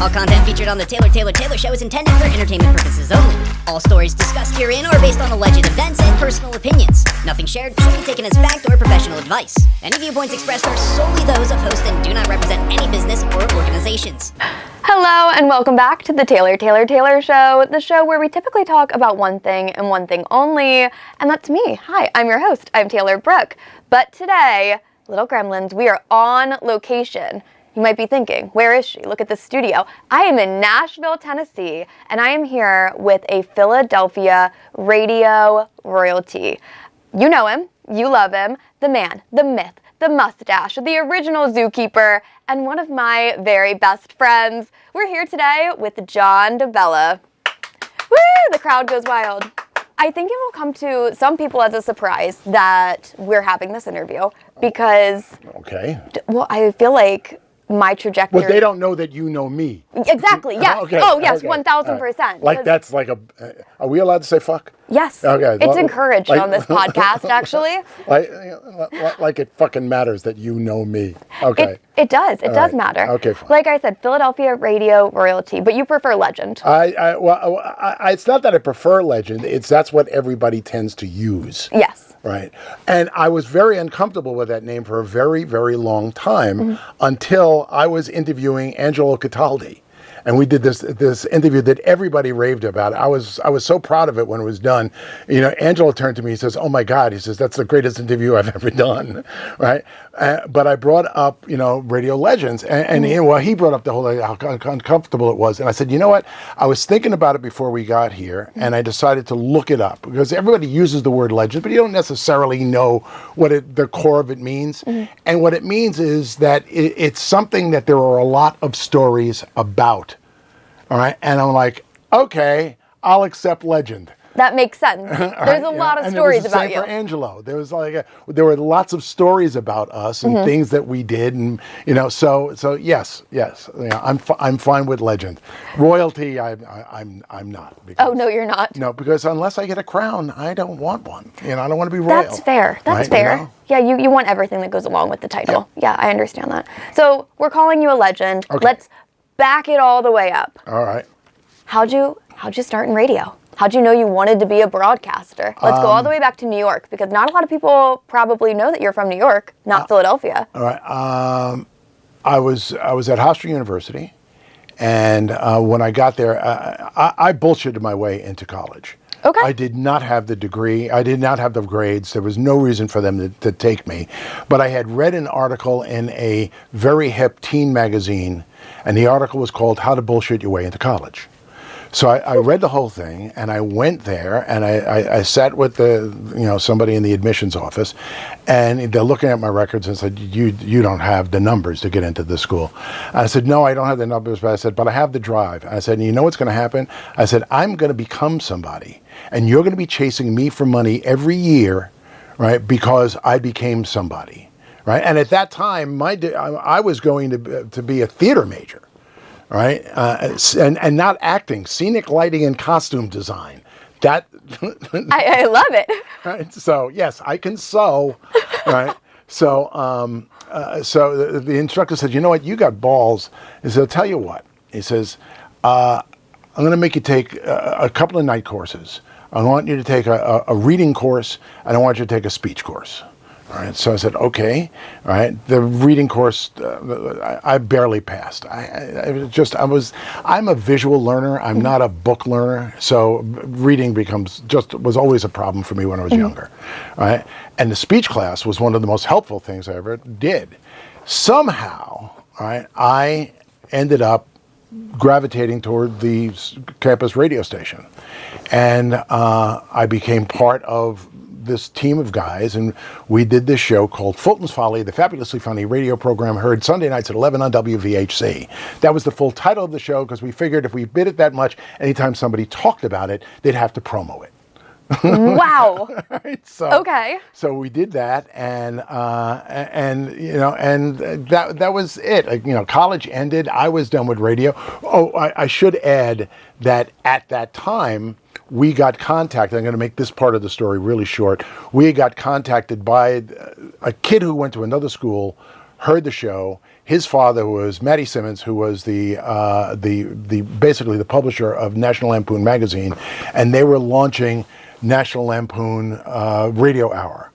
All content featured on the Taylor Show is intended for entertainment purposes only. All stories discussed herein are based on alleged events and personal opinions. Nothing shared should be taken as fact or professional advice. Any viewpoints expressed are solely those of host and do not represent any business or organizations. Hello and welcome back to the Taylor Show, the show where we typically talk about one thing and one thing only, and that's me. Hi, I'm your host. I'm Taylor Brooke. But today, little gremlins, we are on location. You might be thinking, where is she? Look at the studio. I am in Nashville, Tennessee, and I am here with a Philadelphia radio royalty. You know him, you love him, the man, the myth, the mustache, the original zookeeper, and one of my very best friends. We're here today with John DeBella. Woo! The crowd goes wild. I think it will come to some people as a surprise that we're having this interview because, okay. Well, I feel like my trajectory. Well, they don't know that you know me. Exactly, yes. Okay. Oh, yes, Okay. 1,000%. Like that's like a, are we allowed to say fuck? Yes. Okay. It's encouraged on this podcast, actually. Like it fucking matters that you know me. Okay. It does. It does right. matter. Okay, fine. Like I said, Philadelphia radio royalty, but you prefer legend. It's not that I prefer legend. That's what everybody tends to use. Yes. Right. And I was very uncomfortable with that name for a very, very long time until I was interviewing Angelo Cataldi. And we did this interview that everybody raved about. I was so proud of it when it was done. You know, Angelo turned to me, he says, "Oh my God," he says, "that's the greatest interview I've ever done." Right. But I brought up, radio legends. And he brought up the whole, how uncomfortable it was. And I said, you know what? I was thinking about it before we got here, and I decided to look it up because everybody uses the word legend, but you don't necessarily know what the core of it means. And what it means is that it's something that there are a lot of stories about. All right. And I'm like, okay, I'll accept legend. That makes sense. There's a lot of stories about you. For Angelo, there were lots of stories about us and things that we did, and so yes, I'm fine with legend. Royalty, I'm not. Oh no, you're not. No, because unless I get a crown, I don't want one. I don't want to be royal. That's fair. That's right? fair. Yeah, you want everything that goes along with the title. Yeah, I understand that. So we're calling you a legend. Okay. Let's back it all the way up. All right. How'd you start in radio? How'd you know you wanted to be a broadcaster? Let's go all the way back to New York, because not a lot of people probably know that you're from New York, not Philadelphia. All right. I was at Hofstra University, and when I got there, I bullshitted my way into college. Okay. I did not have the degree. I did not have the grades. There was no reason for them to take me. But I had read an article in a very hip teen magazine, and the article was called "How to Bullshit Your Way into College." So I read the whole thing, and I went there, and I sat with somebody in the admissions office, and they're looking at my records and said, you don't have the numbers to get into this school. And I said, no, I don't have the numbers, but I have the drive. And I said, you know what's going to happen? I said, I'm going to become somebody, and you're going to be chasing me for money every year, right? Because I became somebody, right? And at that time, I was going to be a theater major. Right, and not acting, scenic lighting and costume design. That I love it. Right? So yes, I can sew. Right. So so the instructor said, you know what, you got balls. He said, I'll tell you what. He says, I'm going to make you take a couple of night courses. I want you to take a reading course, and I want you to take a speech course. All right, so I said, okay. All right, the reading course, I barely passed. I'm a visual learner. I'm not a book learner. So reading was always a problem for me when I was younger. All right, and the speech class was one of the most helpful things I ever did. Somehow, all right, I ended up gravitating toward the campus radio station, and I became part of this team of guys, and we did this show called Fulton's Folly, the fabulously funny radio program heard Sunday nights at 11 on WVHC. That was the full title of the show because we figured if we bid it that much, anytime somebody talked about it, they'd have to promo it. Wow. Right? So, okay. So we did that, and that was it. College ended. I was done with radio. Oh, I should add that at that time, we got contacted. I'm going to make this part of the story really short. We got contacted by a kid who went to another school heard the show. His father was Matty Simmons, who was the basically the publisher of National Lampoon magazine, and they were launching National Lampoon Radio Hour.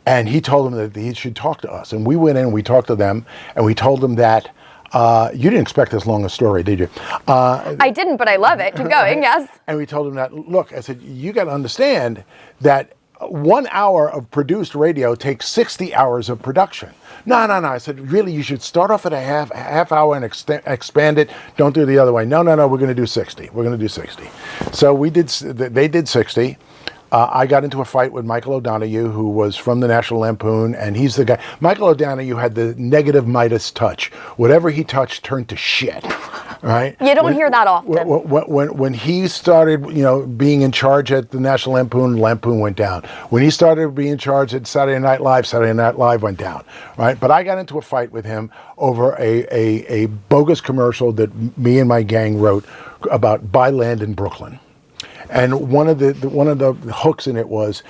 And he told them that he should talk to us. And we went in and we talked to them, and we told them that, you didn't expect this long a story, did you? I didn't, but I love it. Keep going, yes. And we told them that, look, I said, you got to understand that 1 hour of produced radio takes 60 hours of production. No. I said, really, you should start off at a half hour and expand it. Don't do it the other way. No, we're going to do 60. We're going to do 60. So they did 60. I got into a fight with Michael O'Donoghue, who was from the National Lampoon, and he's the guy. Michael O'Donoghue had the negative Midas touch. Whatever he touched turned to shit, right? You don't hear that often. When he started, being in charge at the National Lampoon, Lampoon went down. When he started being in charge at Saturday Night Live went down, right? But I got into a fight with him over a bogus commercial that me and my gang wrote about buy land in Brooklyn. And one of the hooks in it was,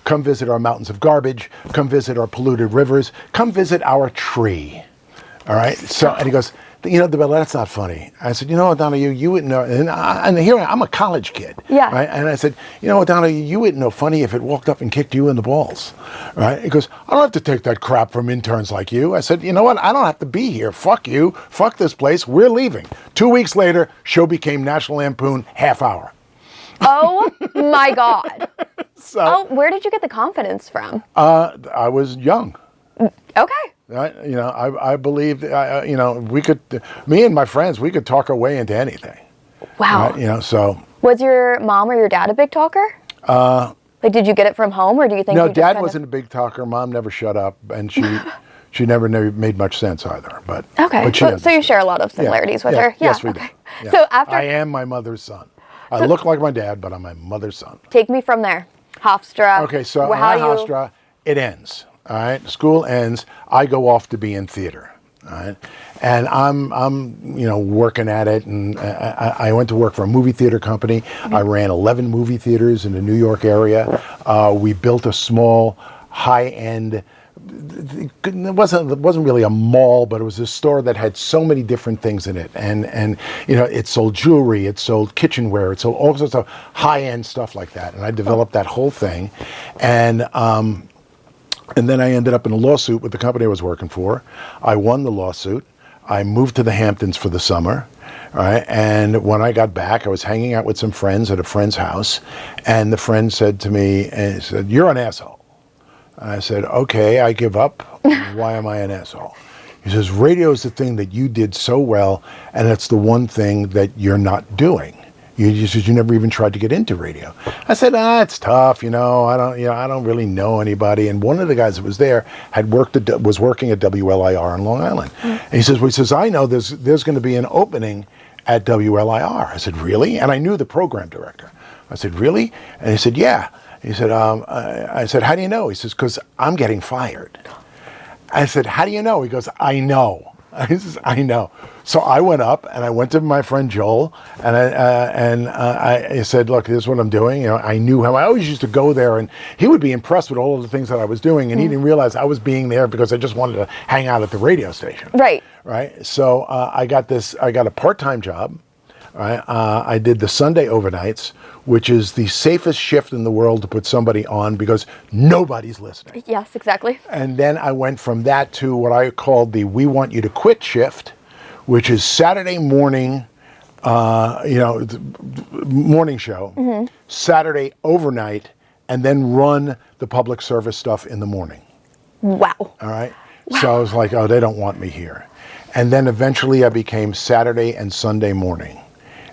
come visit our mountains of garbage, come visit our polluted rivers, come visit our tree. All right. So, and he goes, DeBella, that's not funny. I said, O'Donoghue, you wouldn't know. And here I'm a college kid. Yeah. Right. And I said, O'Donoghue, you wouldn't know funny if it walked up and kicked you in the balls. Right. He goes, I don't have to take that crap from interns like you. I said, you know what? I don't have to be here. Fuck you. Fuck this place. We're leaving. 2 weeks later, show became National Lampoon half hour. Oh my God. So, where did you get the confidence from? I was young. Okay. I believed, we could, me and my friends, we could talk our way into anything. Wow. Right? So. Was your mom or your dad a big talker? Did you get it from home, or do you think? No, you Dad wasn't a big talker. Mom never shut up, and she never made much sense either. But okay. But so you share a lot of similarities with her. Yeah. Yes, we do. Yeah. So after I am my mother's son. I look like my dad, but I'm my mother's son. Take me from there. Hofstra. Okay, so at Hofstra, it ends. All right, school ends. I go off to be in theater. All right, and I'm working at it, and I went to work for a movie theater company. Mm-hmm. I ran 11 movie theaters in the New York area. We built a small, high-end. It wasn't really a mall, but it was a store that had so many different things in it, and it sold jewelry, it sold kitchenware, it sold all sorts of high-end stuff like that. And I developed that whole thing, and then I ended up in a lawsuit with the company I was working for. I won the lawsuit. I moved to the Hamptons for the summer. All right, and when I got back, I was hanging out with some friends at a friend's house, and the friend said to me, and said, "You're an asshole." I said, okay, I give up. Why am I an asshole? He says, radio is the thing that you did so well, and it's the one thing that you're not doing. You never even tried to get into radio. I said, it's tough, I don't really know anybody. And one of the guys that was there was working at WLIR in Long Island. Mm-hmm. And he says, I know there's going to be an opening at WLIR. I said, really? And I knew the program director. I said, really? And he said, yeah. He said, I said, how do you know? He says, because I'm getting fired. I said, how do you know? He goes, I know. He says, I know. So I went up and I went to my friend Joel and I said, look, this is what I'm doing. I knew him. I always used to go there and he would be impressed with all of the things that I was doing, and he didn't realize I was being there because I just wanted to hang out at the radio station. Right. Right. So I got a part-time job. Right? I did the Sunday overnights, which is the safest shift in the world to put somebody on because nobody's listening. Yes, exactly. And then I went from that to what I called the We Want You to Quit shift, which is Saturday morning, morning show, Saturday overnight, and then run the public service stuff in the morning. Wow. All right? Wow. So I was like, oh, they don't want me here. And then eventually I became Saturday and Sunday morning.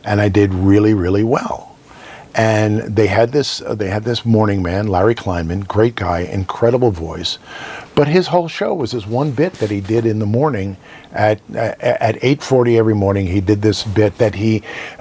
And I did really, really well. And they had this morning man, Larry Kleinman, great guy, incredible voice. But his whole show was this one bit that he did in the morning at 8:40 every morning. He did this bit that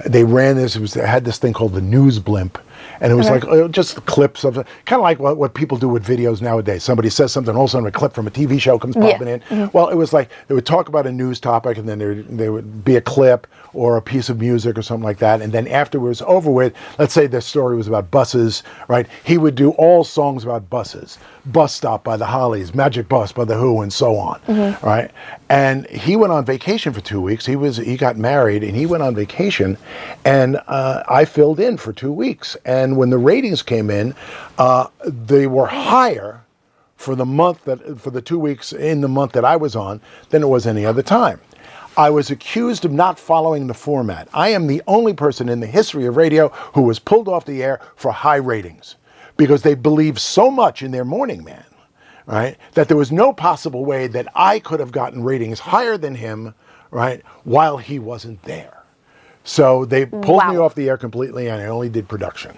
they ran this. It had this thing called the news blimp, And it was like just clips of, kind of like what people do with videos nowadays. Somebody says something, all of a sudden a clip from a TV show comes popping in. Well, it was like they would talk about a news topic, and then there would be a clip or a piece of music or something like that. And then after it was over with, let's say the story was about buses, right? He would do all songs about buses. Bus Stop by the Hollies, Magic Bus by the Who, and so on, right? And he went on vacation for 2 weeks. He got married, and he went on vacation, and I filled in for 2 weeks. And when the ratings came in, they were higher for the 2 weeks in the month that I was on than it was any other time. I was accused of not following the format. I am the only person in the history of radio who was pulled off the air for high ratings because they believed so much in their morning man, right, that there was no possible way that I could have gotten ratings higher than him, right, while he wasn't there. So they pulled me off the air completely, and I only did production.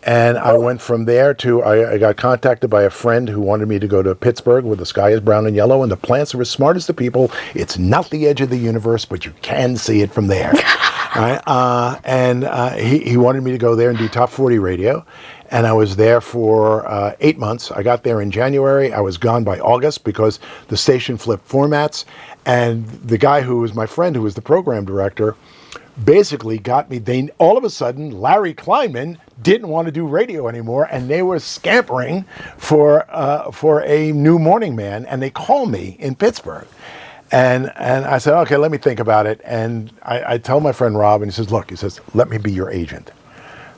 And I went from there to, I got contacted by a friend who wanted me to go to Pittsburgh where the sky is brown and yellow and the plants are as smart as the people. It's not the edge of the universe, but you can see it from there. Right? He wanted me to go there and do Top 40 radio. And I was there for 8 months. I got there in January. I was gone by August because the station flipped formats. And the guy who was my friend, who was the program director, basically got me. All of a sudden, Larry Kleinman didn't want to do radio anymore, and they were scampering for a new morning man. And they called me in Pittsburgh, and I said, okay, let me think about it. And I tell my friend Rob, and he says, look, let me be your agent.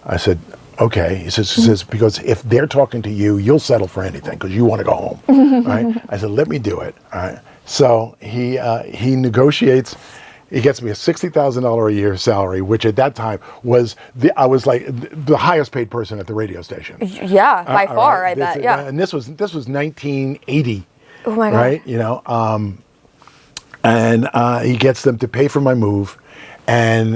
I said, okay. He says, because if they're talking to you, you'll settle for anything because you want to go home, right? I said, let me do it. All right. So he negotiates. He gets me a $60,000 a year salary, which at that time I was like the highest paid person at the radio station. Yeah, by far, right. I bet. Yeah. And this was 1980. Oh my God. Right, and he gets them to pay for my move, and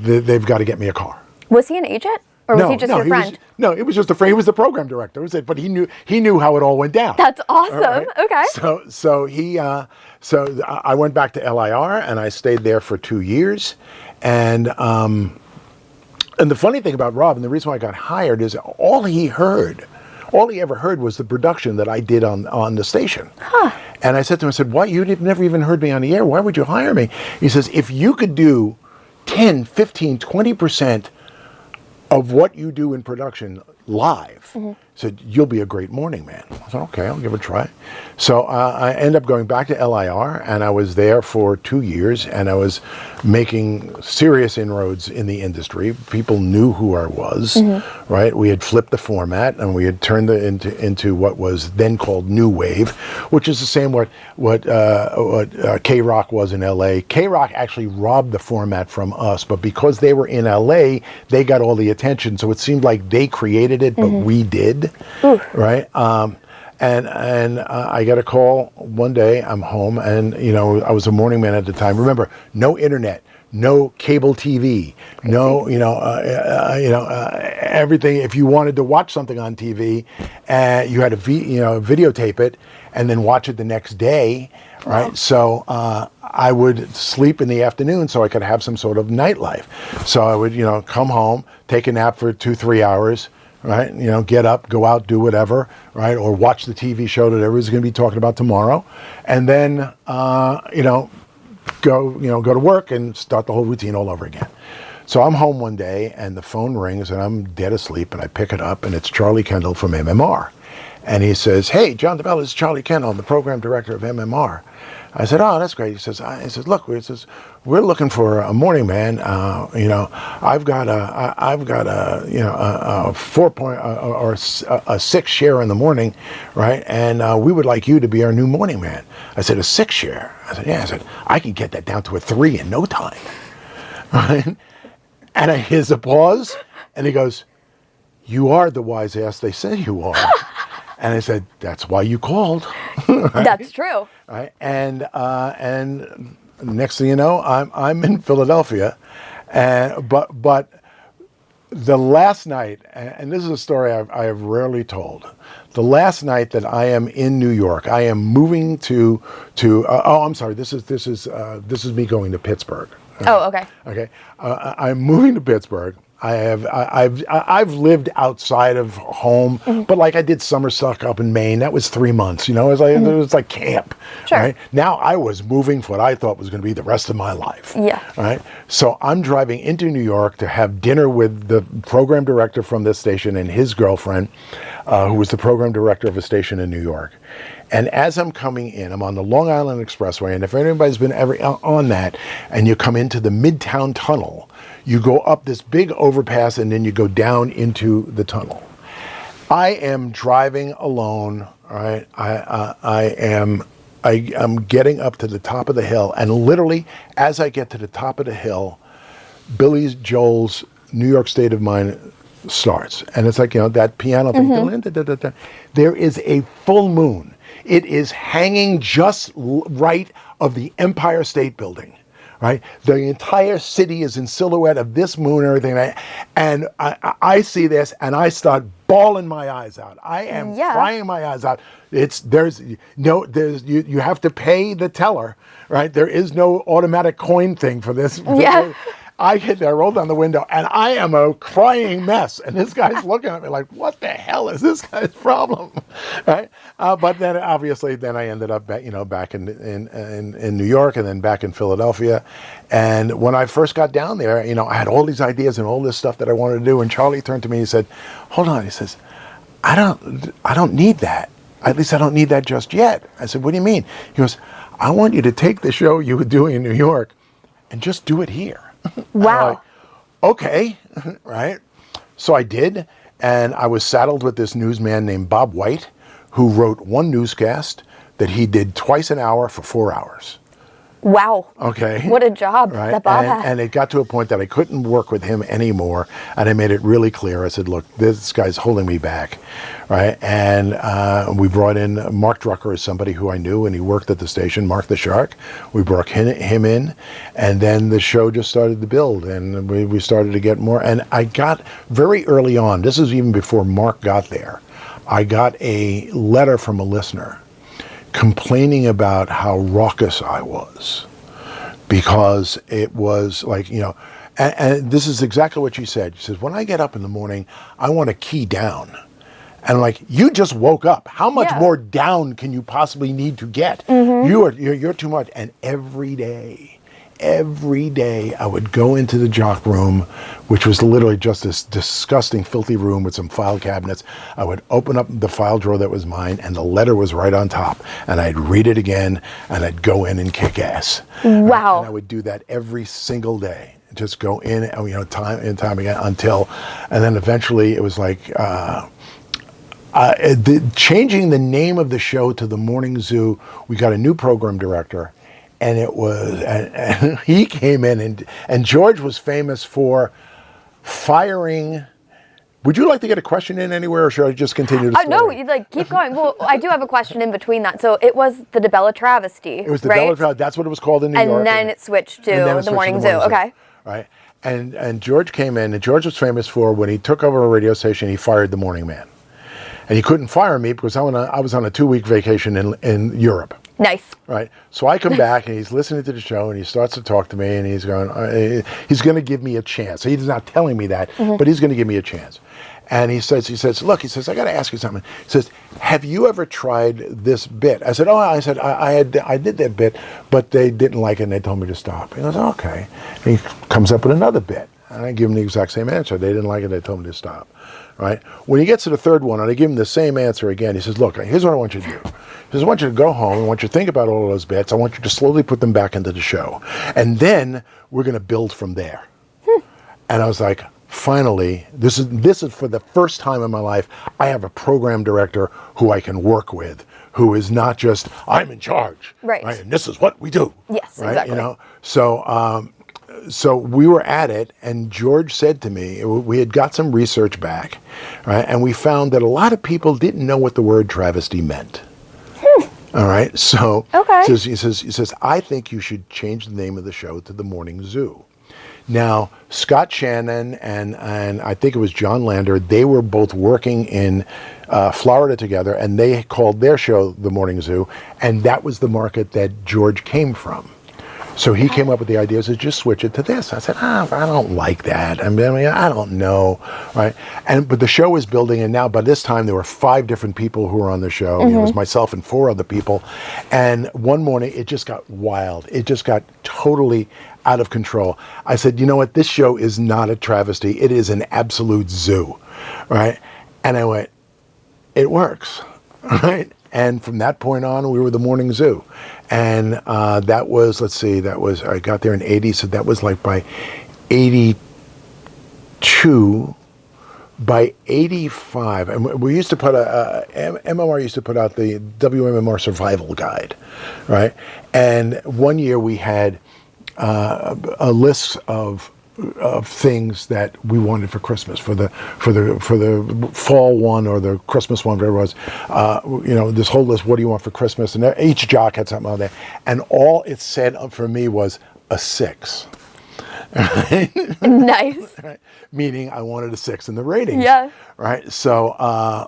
they've got to get me a car. Was he an agent? Or was he just your friend? It was just a friend. He was the program director. But he knew how it all went down. That's awesome. Right? Okay. So I went back to LIR and I stayed there for 2 years, and the funny thing about Rob, and the reason why I got hired, is all he ever heard was the production that I did on the station. Huh. And I said to him, why, you've never even heard me on the air. Why would you hire me? He says, if you could do 10, 15, 20% of what you do in production live, said, you'll be a great morning man. I said, okay, I'll give it a try. So I ended up going back to LIR, and I was there for 2 years, and I was making serious inroads in the industry. People knew who I was, right? We had flipped the format, and we had turned it into what was then called New Wave, which is the same what K-Rock was in LA. K-Rock actually robbed the format from us, but because they were in LA, they got all the attention. So it seemed like they created it, but we did, right? And I got a call one day. I'm home, and I was a morning man at the time. Remember, no internet, no cable TV, no everything. If you wanted to watch something on TV, you had to videotape it and then watch it the next day, right? Wow. So I would sleep in the afternoon so I could have some sort of nightlife. So I would come home, take a nap for 2-3 hours. Right, get up, go out, do whatever, right, or watch the TV show that everybody's going to be talking about tomorrow, and then go to work and start the whole routine all over again. So I'm home one day, and the phone rings, and I'm dead asleep, and I pick it up, and it's Charlie Kendall from MMR, and he says, "Hey, John DeBella, this is Charlie Kendall. I'm the program director of MMR." I said, "Oh, that's great." He says, "Look, we're looking for a morning man. I've got a 6 share in the morning, right? And we would like you to be our new morning man." I said, "A 6 share?" I said, "Yeah." I said, "I can get that down to a 3 in no time." Right? And here's a pause, and he goes, "You are the wise ass they say you are." And I said, "That's why you called." Right? That's true. Right, and next thing you know, I'm in Philadelphia, but the last night, and this is a story I have rarely told. The last night that I am in New York, I am moving to. I'm sorry. This is me going to Pittsburgh. Oh, okay. Okay, I'm moving to Pittsburgh. I've lived outside of home, but like I did summer stock up in Maine. That was 3 months. It was like camp. Sure. Right? Now I was moving for what I thought was going to be the rest of my life. Yeah. Right. So I'm driving into New York to have dinner with the program director from this station and his girlfriend, who was the program director of a station in New York. And as I'm coming in, I'm on the Long Island Expressway, and if anybody's been ever on that, and you come into the Midtown Tunnel, you go up this big overpass, and then you go down into the tunnel. I am driving alone, right? I'm getting up to the top of the hill, and literally, as I get to the top of the hill, Billy Joel's New York State of Mind starts. And it's like, that piano thing. There is a full moon. It is hanging just right of the Empire State Building, right? The entire city is in silhouette of this moon and everything. And I see this and I start bawling my eyes out. I am crying my eyes out. You have to pay the teller, right? There is no automatic coin thing for this. Yeah. I get there, roll down the window, and I am a crying mess. And this guy's looking at me like, what the hell is this guy's problem? Right? But then obviously I ended up back in New York and then back in Philadelphia. And when I first got down there, I had all these ideas and all this stuff that I wanted to do. And Charlie turned to me and he said, hold on. He says, I don't need that. At least I don't need that just yet. I said, what do you mean? He goes, I want you to take the show you were doing in New York and just do it here. Wow. Like, okay, right? So I did, and I was saddled with this newsman named Bob White, who wrote one newscast that he did twice an hour for 4 hours. Wow. Okay. What a job right? that Bob had. And it got to a point that I couldn't work with him anymore. And I made it really clear. I said, look, this guy's holding me back. Right. And we brought in Mark Drucker as somebody who I knew, and he worked at the station, Mark the Shark. We brought him in. And then the show just started to build. And we started to get more. And I got very early on, this is even before Mark got there, I got a letter from a listener complaining about how raucous I was, because it was like, and this is exactly what she said. She says, when I get up in the morning, I want to key down. And I'm like, you just woke up. How much more down can you possibly need to get? You're too much. And every day I would go into the jock room, which was literally just this disgusting, filthy room with some file cabinets. I would open up the file drawer that was mine, and the letter was right on top. And I'd read it again, and I'd go in and kick ass. Wow. And I would do that every single day. Just go in, time and time again and then eventually it was like, changing the name of the show to The Morning Zoo. We got a new program director. And it was, and he came in, and George was famous for firing. Would you like to get a question in anywhere, or should I just continue to No, keep going. Well, I do have a question in between that. So it was the DeBella travesty, It was the right? DeBella travesty. That's what it was called in New York. And then it switched to The Morning Zoo. Okay. Right. And George came in, and George was famous for, when he took over a radio station, he fired the morning man. And he couldn't fire me because I was on a 2-week vacation in Europe. Nice. Right. So I come back and he's listening to the show and he starts to talk to me and he's going to give me a chance. He's not telling me that, but he's going to give me a chance. And he says, look, I got to ask you something. He says, have you ever tried this bit? I said, I did that bit, but they didn't like it and they told me to stop. He goes, okay. And he comes up with another bit. And I give him the exact same answer. They didn't like it, they told me to stop. Right? When he gets to the third one, and I give him the same answer again, he says, look, here's what I want you to do. He says, I want you to go home, I want you to think about all of those bits, I want you to slowly put them back into the show. And then we're going to build from there. And I was like, finally, this is for the first time in my life, I have a program director who I can work with, who is not just, I'm in charge. Right. And this is what we do. Yes, right? exactly. So we were at it, and George said to me, we had got some research back, right? And we found that a lot of people didn't know what the word travesty meant. All right. So he says, I think you should change the name of the show to The Morning Zoo. Now, Scott Shannon and I think it was John Lander, they were both working in Florida together, and they called their show The Morning Zoo, and that was the market that George came from. So he came up with the idea, says, just switch it to this. I said, I don't like that. I mean, I don't know, right? But the show was building, and now by this time there were 5 different people who were on the show. It was myself and 4 other people. And one morning it just got wild. It just got totally out of control. I said, you know what? This show is not a travesty. It is an absolute zoo, right? And I went, it works, right? And from that point on, we were the morning zoo. And that was, let's see, I got there in 80, so that was like by 82, by 85. And we used to put MMR used to put out the WMMR Survival Guide, right? And one year we had a list of things that we wanted for Christmas, for the fall one or the Christmas one, whatever it was. This whole list. What do you want for Christmas? And each jock had something on there, and all it said for me was a 6. Right? Nice. Right? Meaning I wanted a 6 in the ratings. Yeah. Right. So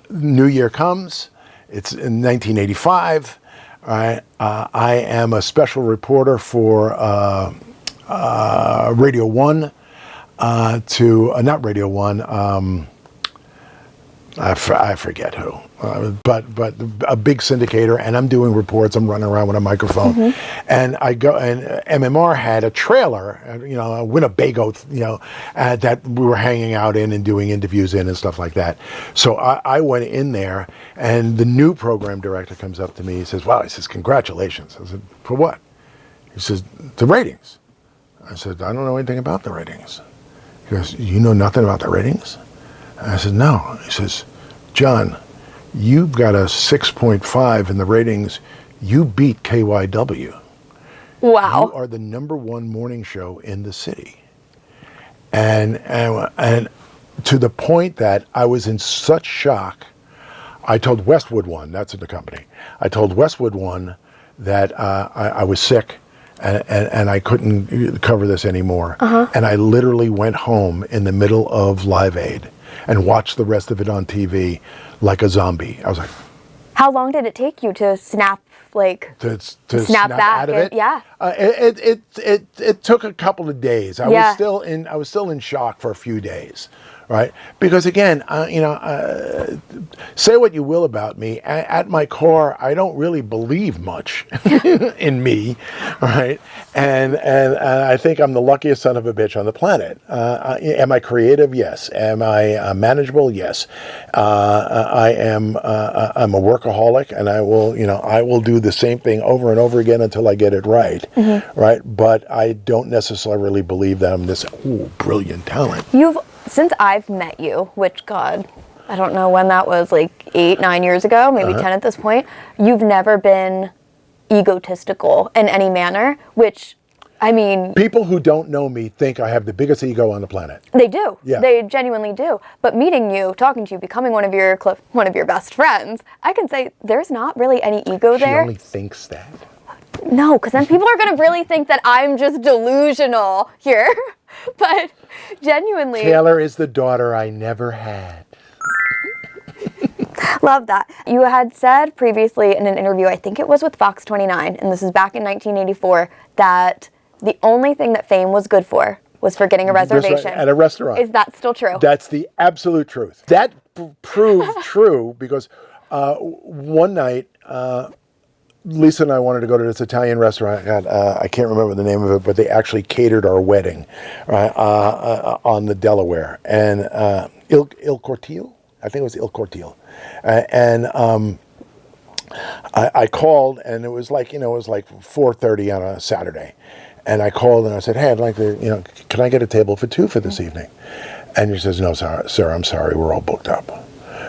New Year comes. It's in 1985. Right. I am a special reporter for Radio 1 not Radio 1, I forget who, but a big syndicator, and I'm doing reports. I'm running around with a microphone, and I go, and MMR had a trailer, a Winnebago, that we were hanging out in and doing interviews in and stuff like that. So I went in there, and the new program director comes up to me. He says, "Wow," he says, "congratulations." I said, "For what?" He says, "The ratings." I said, "I don't know anything about the ratings." He goes, "You know nothing about the ratings?" And I said, "No." He says, "John, you've got a 6.5 in the ratings. You beat KYW. Wow. You are the #1 morning show in the city." And to the point that I was in such shock, I told Westwood One, that's in the company, I told Westwood One that I was sick, and I couldn't cover this anymore. And I literally went home in the middle of Live Aid and watched the rest of it on TV like a zombie. I was like, how long did it take you to snap, to snap back out of it? Yeah. It took a couple of days. I was still in shock for a few days. Right, because again, say what you will about me. At my core, I don't really believe much in me, right? And I think I'm the luckiest son of a bitch on the planet. Am I creative? Yes. Am I manageable? Yes. I'm a workaholic, and I will do the same thing over and over again until I get it right, right? But I don't necessarily believe that I'm this brilliant talent. Since I've met you, which, God, I don't know when that was, like 8, 9 years ago, maybe 10 at this point, you've never been egotistical in any manner, which, I mean... People who don't know me think I have the biggest ego on the planet. They do. Yeah. They genuinely do. But meeting you, talking to you, becoming one of your best friends, I can say there's not really any ego there. She only thinks that. No, because then people are going to really think that I'm just delusional here. But genuinely... Taylor is the daughter I never had. Love that. You had said previously in an interview, I think it was with Fox 29, and this is back in 1984, that the only thing that fame was good for was for getting a reservation. At a restaurant. Is that still true? That's the absolute truth. That proved true because one night... Lisa and I wanted to go to this Italian restaurant. I can't remember the name of it, but they actually catered our wedding on the Delaware. And Il Cortile? I think it was Il Cortile. I called, and it was like 4:30 on a Saturday. And I called and I said, "Hey, I'd like to, can I get a table for 2 for this evening?" And she says, "No, sir, I'm sorry, we're all booked up."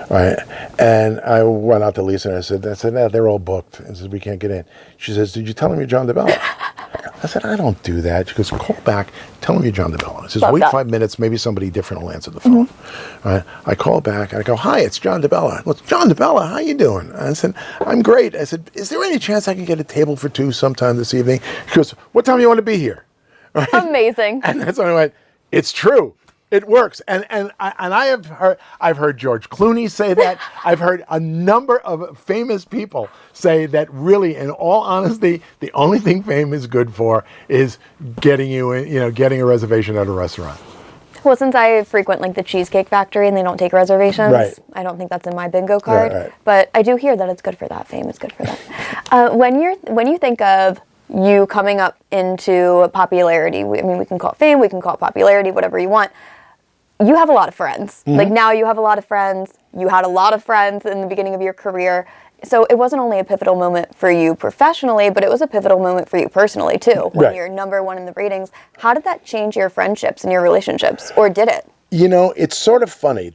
Right, and I went out to Lisa and I said, "No, they're all booked." And says, "We can't get in." She says, "Did you tell him you're John DeBella?" I said, "I don't do that." She goes, "Call back, tell him you're John DeBella." I says, "Wait 5 minutes, maybe somebody different will answer the phone." Right, I call back and I go, "Hi, it's John DeBella." "Well, it's John DeBella, how you doing?" I said, "I'm great." I said, "Is there any chance I can get a table for 2 sometime this evening?" She goes, "What time do you want to be here?" Right? Amazing. And that's when I went, "It's true." It works, and I've heard George Clooney say that. I've heard a number of famous people say that. Really, in all honesty, the only thing fame is good for is getting getting a reservation at a restaurant. Well, since I frequent like the Cheesecake Factory and they don't take reservations, Right. I don't think that's in my bingo card. Right. But I do hear that it's good for that. Fame is good for that. When you think of you coming up into popularity, we can call it fame, we can call it popularity, whatever you want. You have a lot of friends. Mm-hmm. Like now you have a lot of friends. You had a lot of friends in the beginning of your career. So it wasn't only a pivotal moment for you professionally, but it was a pivotal moment for you personally too. When Right. you're number one in the ratings, how did that change your friendships and your relationships, or did it? It's sort of funny.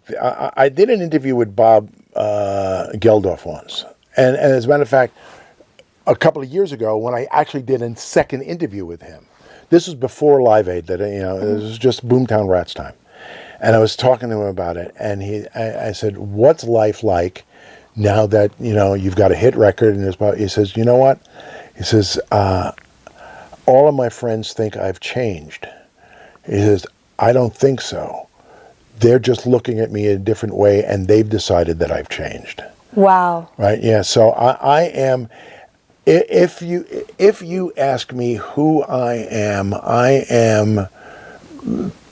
I did an interview with Bob Geldof once, and as a matter of fact, a couple of years ago when I actually did a second interview with him. This was before Live Aid. It was just Boomtown Rats time. And I was talking to him about it, and I said, "What's life like now that you've got a hit record?" And he says, "You know what?" He says, "All of my friends think I've changed." He says, "I don't think so. They're just looking at me in a different way, and they've decided that I've changed." Wow. Right? Yeah. So I am. If you ask me who I am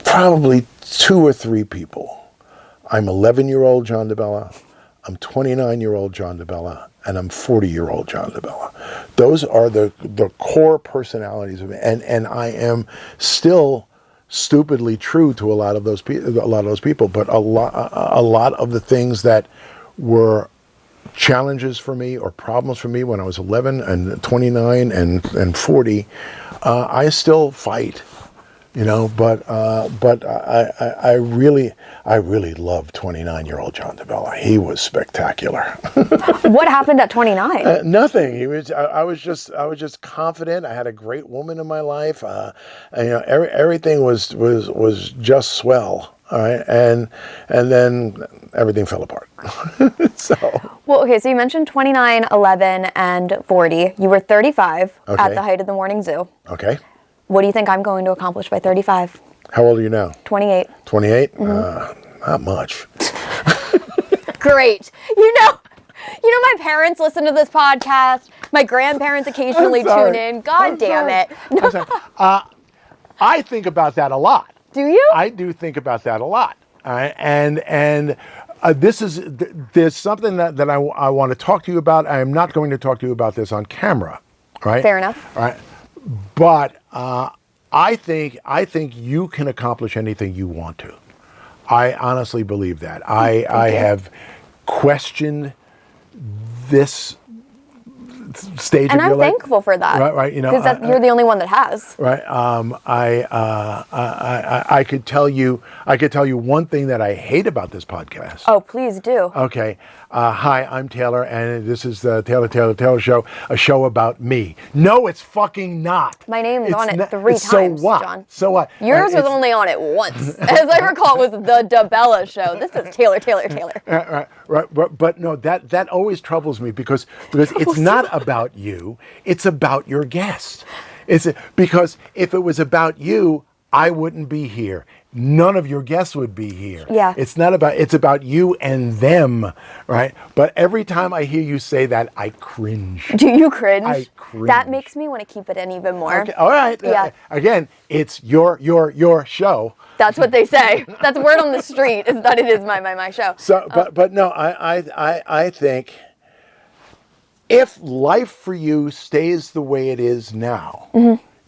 probably 2 or 3 people. I'm 11-year-old John DeBella, I'm 29-year-old John DeBella, and I'm 40-year-old John DeBella. Those are the core personalities of me, and I am still stupidly true to a lot of those people. But a lot of the things that were challenges for me or problems for me when I was 11 and 29 and 40, I still fight. But I really loved 29-year-old John DeBella. He was spectacular. What happened at 29? Nothing. I was just confident. I had a great woman in my life. Everything was just swell. All right, and then everything fell apart. Well, okay, so you mentioned 29, 11, and 40. You were 35 Okay. at the height of the morning zoo. Okay. What do you think I'm going to accomplish by 35? How old are you now? 28. 28? Mm-hmm. Not much. Great. My parents listen to this podcast. My grandparents occasionally tune in. God damn it. No. I think about that a lot. Do you? I do think about that a lot. All right? And there's something that I want to talk to you about. I am not going to talk to you about this on camera. Right? Fair enough. All right. But I think you can accomplish anything you want to. I honestly believe that. I have questioned this stage And of your I'm life. thankful for that. Right. Because you're the only one that has. Right. I could tell you one thing that I hate about this podcast. Oh, please do. Okay. Hi, I'm Taylor, and this is the Taylor Show, a show about me. No, it's fucking not. My name's on it 3 times, so what? John. So what? Yours was only on it once. As I recall, it was the DeBella Show. This is Taylor. Right. But no, that always troubles me because it's not about you. It's about your guest. Because if it was about you, I wouldn't be here. None of your guests would be here. Yeah. It's about you and them, right? But every time I hear you say that, I cringe. Do you cringe? I cringe. That makes me want to keep it in even more. Okay, all right. Yeah. Again, it's your show. That's what they say. That's word on the street is that it is my show. So, but no, I think if life for you stays the way it is now,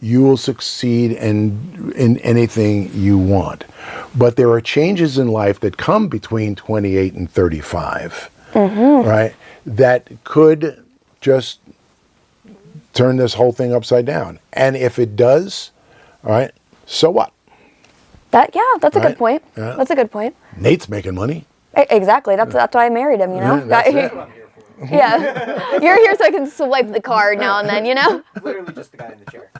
you will succeed in anything you want. But there are changes in life that come between 28 and 35, right? That could just turn this whole thing upside down. And if it does, all right, so what? That's a Right? good point. Yeah. That's a good point. Nate's making money. Exactly. That's why I married him, Yeah, that's it. Yeah. You're here so I can swipe the card now and then, Literally just the guy in the chair.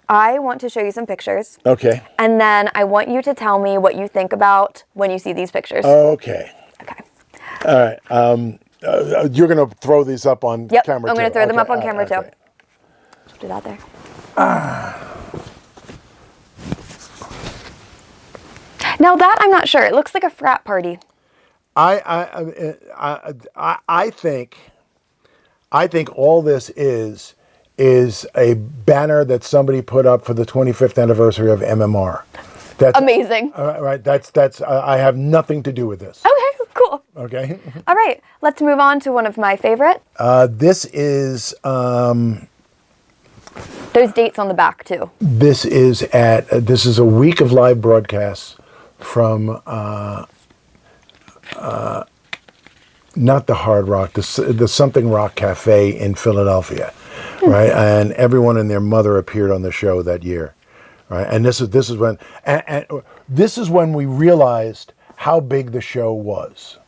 I want to show you some pictures. Okay. And then I want you to tell me what you think about when you see these pictures. Okay. Okay. All right. You're going to throw these up on Yep, camera I'm going to too. throw them Okay, up on camera too. okay. Do that there. Now that I'm not sure. It looks like a frat party. I think all this is a banner that somebody put up for the 25th anniversary of MMR. That's Amazing. right. That's. I have nothing to do with this. Okay, cool. Okay. All right, let's move on to one of my favorite. This is. There's dates on the back too. This is a week of live broadcasts from. Not the Hard Rock, the Something Rock Cafe in Philadelphia, right? And everyone and their mother appeared on the show that year, right? And this is when we realized how big the show was,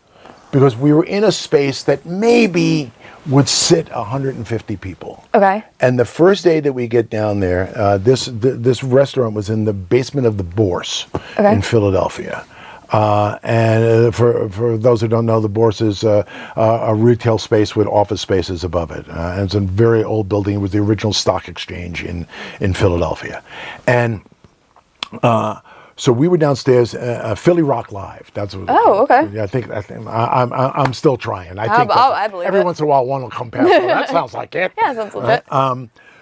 because we were in a space that maybe would sit 150 people. Okay. And the first day that we get down there, this restaurant was in the basement of the Bourse in Philadelphia. And for those who don't know, the Bourse is a retail space with office spaces above it. And it's a very old building. It was the original stock exchange in Philadelphia. And so we were downstairs, Philly Rock Live. That's what. Oh, okay. Yeah, I think I'm still trying. I think I believe every it. once in a while one will come past. Well, that sounds like it. Yeah, sounds legit.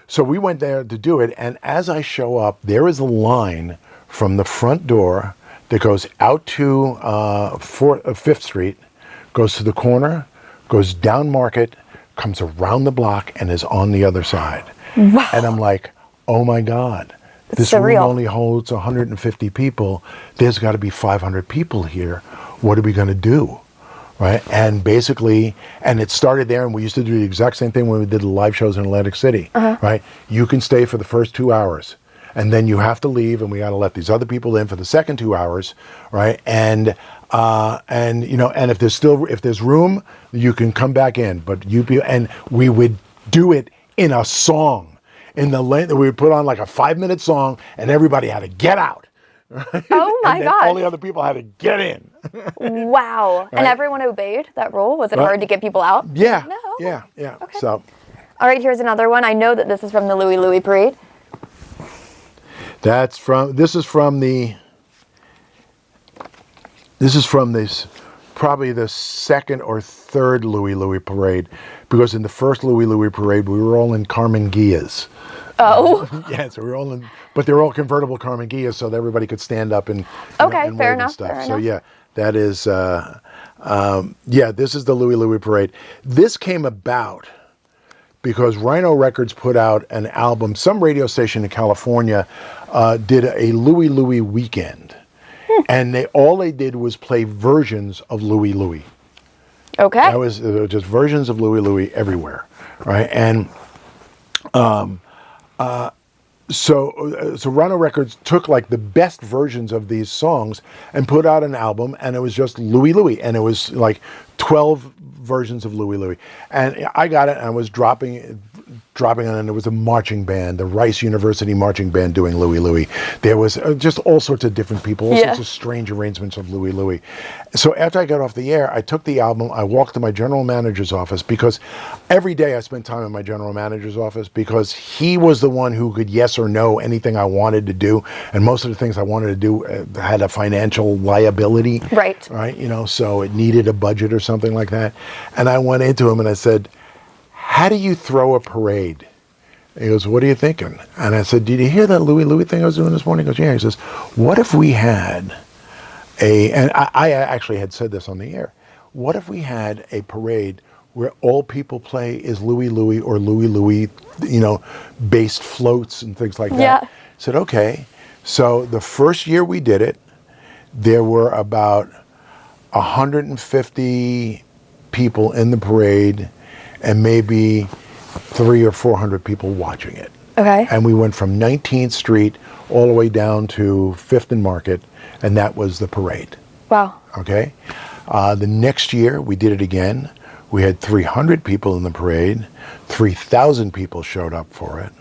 So we went there to do it, and as I show up, there is a line from the front door that goes out to 5th Street, goes to the corner, goes down Market, comes around the block, and is on the other side. Wow. And I'm like, oh my God, this surreal. room only holds 150 people. There's got to be 500 people here. What are we going to do? Right? And basically, and it started there, and we used to do the exact same thing when we did the live shows in Atlantic City. Right? You can stay for the first 2 hours. And then you have to leave, and we got to let these other people in for the second 2 hours, right? And if there's room, you can come back in. But and we would do it in a song, in the length that we would put on like a 5-minute song, and everybody had to get out. Right? Oh my and gosh. all the other people had to get in. Wow. Right? And everyone obeyed that rule? Was it Right. hard to get people out? Yeah. No. Yeah. Okay. So. All right, here's another one. I know that this is from the Louie Louie Parade. This is from this probably the second or third Louie Louie Parade, because in the first Louie Louie Parade we were all in Carmen Gias. Oh. Yeah, so we were all in, but they were all convertible Carmen Gias, so that everybody could stand up and Okay, and fair wave and enough, stuff. fair So enough. yeah, that is this is the Louie Louie Parade. This came about because Rhino Records put out an album. Some radio station in California did a Louie Louie weekend. And all they did was play versions of Louie Louie. Okay. That was just versions of Louie Louie everywhere, right? And so Rhino Records took like the best versions of these songs and put out an album, and it was just Louie Louie, and it was like 12 versions of Louie Louie. And I got it, and I was dropping on, and there was a marching band, the Rice University marching band doing Louie Louie. There was just all sorts of different people, all sorts of strange arrangements of Louie Louie. So after I got off the air, I took the album, I walked to my general manager's office, because every day I spent time in my general manager's office, because he was the one who could yes or no anything I wanted to do, and most of the things I wanted to do had a financial liability. Right. Right, so it needed a budget or something like that. And I went into him and I said, how do you throw a parade? He goes, what are you thinking? And I said, did you hear that Louie Louie thing I was doing this morning? He goes, yeah. He says, what if we had and I actually had said this on the air, what if we had a parade where all people play is Louie Louie or Louie Louie, based floats and things like that? Yeah. I said, okay. So the first year we did it, there were about 150 people in the parade, and maybe 300 or 400 people watching it. Okay. And we went from 19th Street all the way down to 5th and Market, and that was the parade. Wow. Okay. The next year we did it again. We had 300 people in the parade. 3,000 people showed up for it.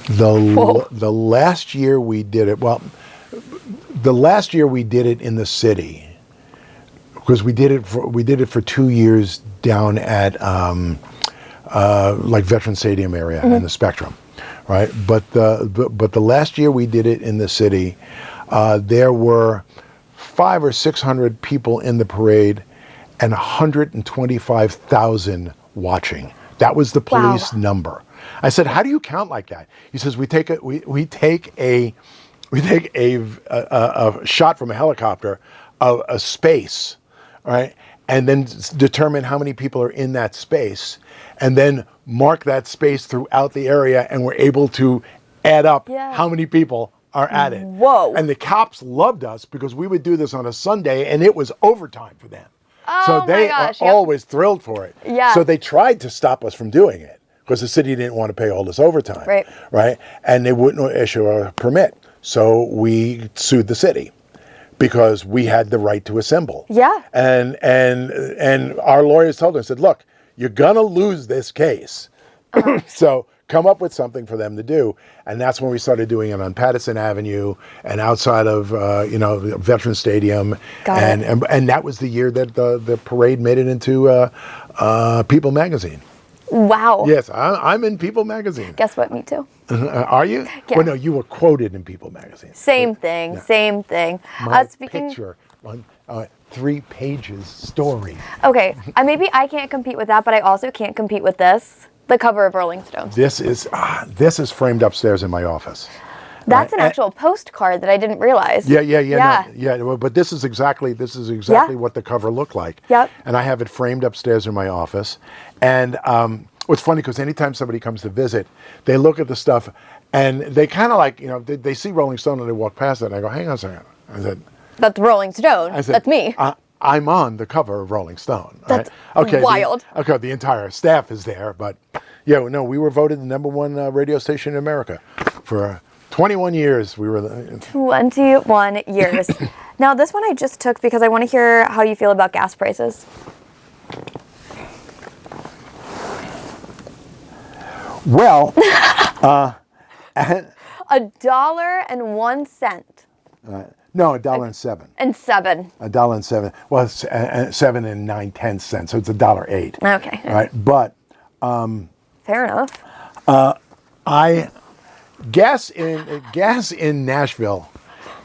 The last year we did it, the last year we did it in the city, because we did it for 2 years down at like Veteran Stadium area in the Spectrum, right? But the last year we did it in the city, There were 500 or 600 people in the parade and 125,000 watching. That was the police number. I said, "How do you count like that?" He says, "We take a shot from a helicopter of a space, right, and then determine how many people are in that space, and then mark that space throughout the area, and we're able to add up how many people are at it." Whoa! And the cops loved us because we would do this on a Sunday, and it was overtime for them. So they are always thrilled for it. Yeah. So they tried to stop us from doing it because the city didn't want to pay all this overtime. Right. Right. And they wouldn't issue a permit. So we sued the city because we had the right to assemble. Yeah. And our lawyers told us, said, "Look, you're gonna lose this case. So come up with something for them to do." And that's when we started doing it on Patterson Avenue and outside of the Veterans Stadium. And that was the year that the parade made it into People magazine. Wow. Yes, I'm in People magazine. Guess what? Me too. Are you? Yeah. Well, no, you were quoted in People magazine. Same thing. Yeah. Same thing. My Speaking. picture on 3 pages story. Okay, maybe I can't compete with that, but I also can't compete with this. The cover of Rolling Stone. This is framed upstairs in my office. That's an actual postcard that I didn't realize. Yeah. Well, but this is exactly what the cover looked like. Yep. And I have it framed upstairs in my office. And it's funny because anytime somebody comes to visit, they look at the stuff and they kind of like, they see Rolling Stone and they walk past it and I go, "Hang on a second." I said, "That's Rolling Stone." I said, "That's me." I'm on the cover of Rolling Stone. That's right? wild. The entire staff is there, but we were voted the #1 radio station in America for 21 years. We were 21 years. Now, this one I just took because I want to hear how you feel about gas prices. Well, $1.01. no, $1.07. And 7. $1.07. Well, it's 7 and 9/10 cents, so it's $1.08. Okay. All right, but fair enough. Gas in Nashville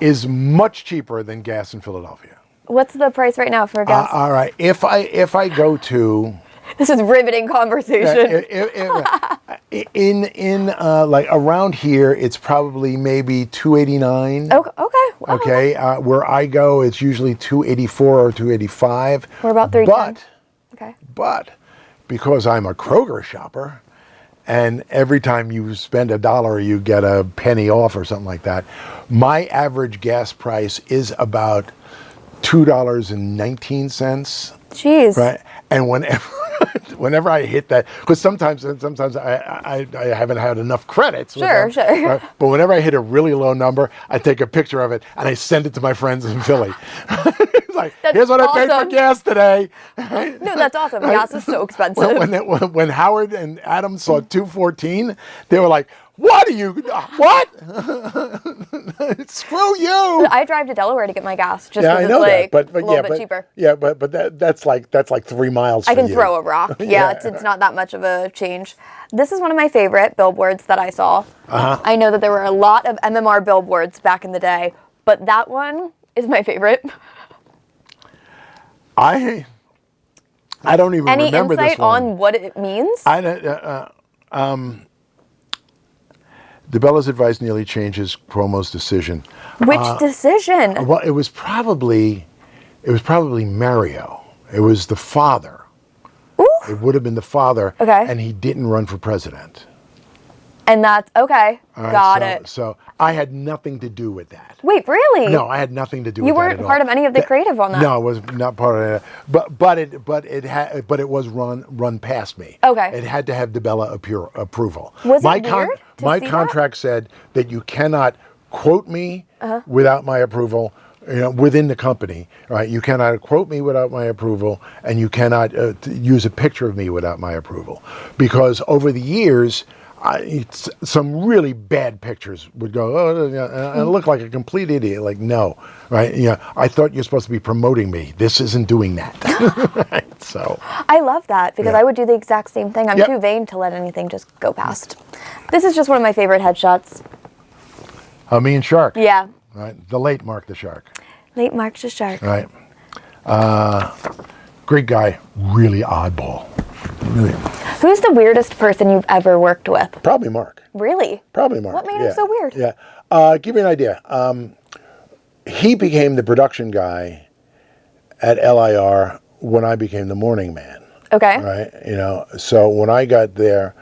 is much cheaper than gas in Philadelphia. What's the price right now for gas? All right, if I go to This is riveting conversation. Like around here, it's probably maybe $2.89. Okay. Wow. Okay, where I go, it's usually $2.84 or $2.85. We're about $3.10. Okay. But because I'm a Kroger shopper, and every time you spend $1, you get a penny off or something like that, my average gas price is about $2.19. Jeez. Right, and whenever I hit that, because sometimes I haven't had enough credits. Sure. Right? But whenever I hit a really low number, I take a picture of it and I send it to my friends in Philly. It's like, "Here's what I paid for gas today." No, that's awesome. Gas is so expensive. When Howard and Adam saw $2.14, they were like, "What are you? What? Screw you!" I drive to Delaware to get my gas just Yeah, I because know it's like that, but a little bit cheaper. Yeah, but that's like 3 miles. I for can you. throw a rock. Yeah, it's not that much of a change. This is one of my favorite billboards that I saw. I know that there were a lot of MMR billboards back in the day, but that one is my favorite. I don't even Any remember this insight one. on what it means? DeBella's advice nearly changes Cuomo's decision. Which decision? Well, it was probably Mario. It was the father. Ooh. It would have been the father. Okay. And he didn't run for president. And that's okay. All right, Got it. So I had nothing to do with that. Wait, really? No, I had nothing to do with You that weren't at part all. of any of the creative on that. No, it was not part of that. But it was run past me. Okay. It had to have DeBella approval. Was it weird to my see contract said that you cannot quote me without my approval. Within the company, right? You cannot quote me without my approval, and you cannot use a picture of me without my approval, because over the years, some really bad pictures would go, and I look like a complete idiot. Like, no, right? I thought you're supposed to be promoting me. This isn't doing that. Right? So I love that because I would do the exact same thing. I'm too vain to let anything just go past. This is just one of my favorite headshots. me and Shark. Yeah. right? The late Mark the Shark, Late Mark the Shark. right? Great guy, really oddball. Really, Who's the weirdest person you've ever worked with? probably Mark. Really? Probably Mark. What made him so weird? Yeah. Give you an idea. He became the production guy at LIR when I became the morning man. Okay. Right. So when I got there,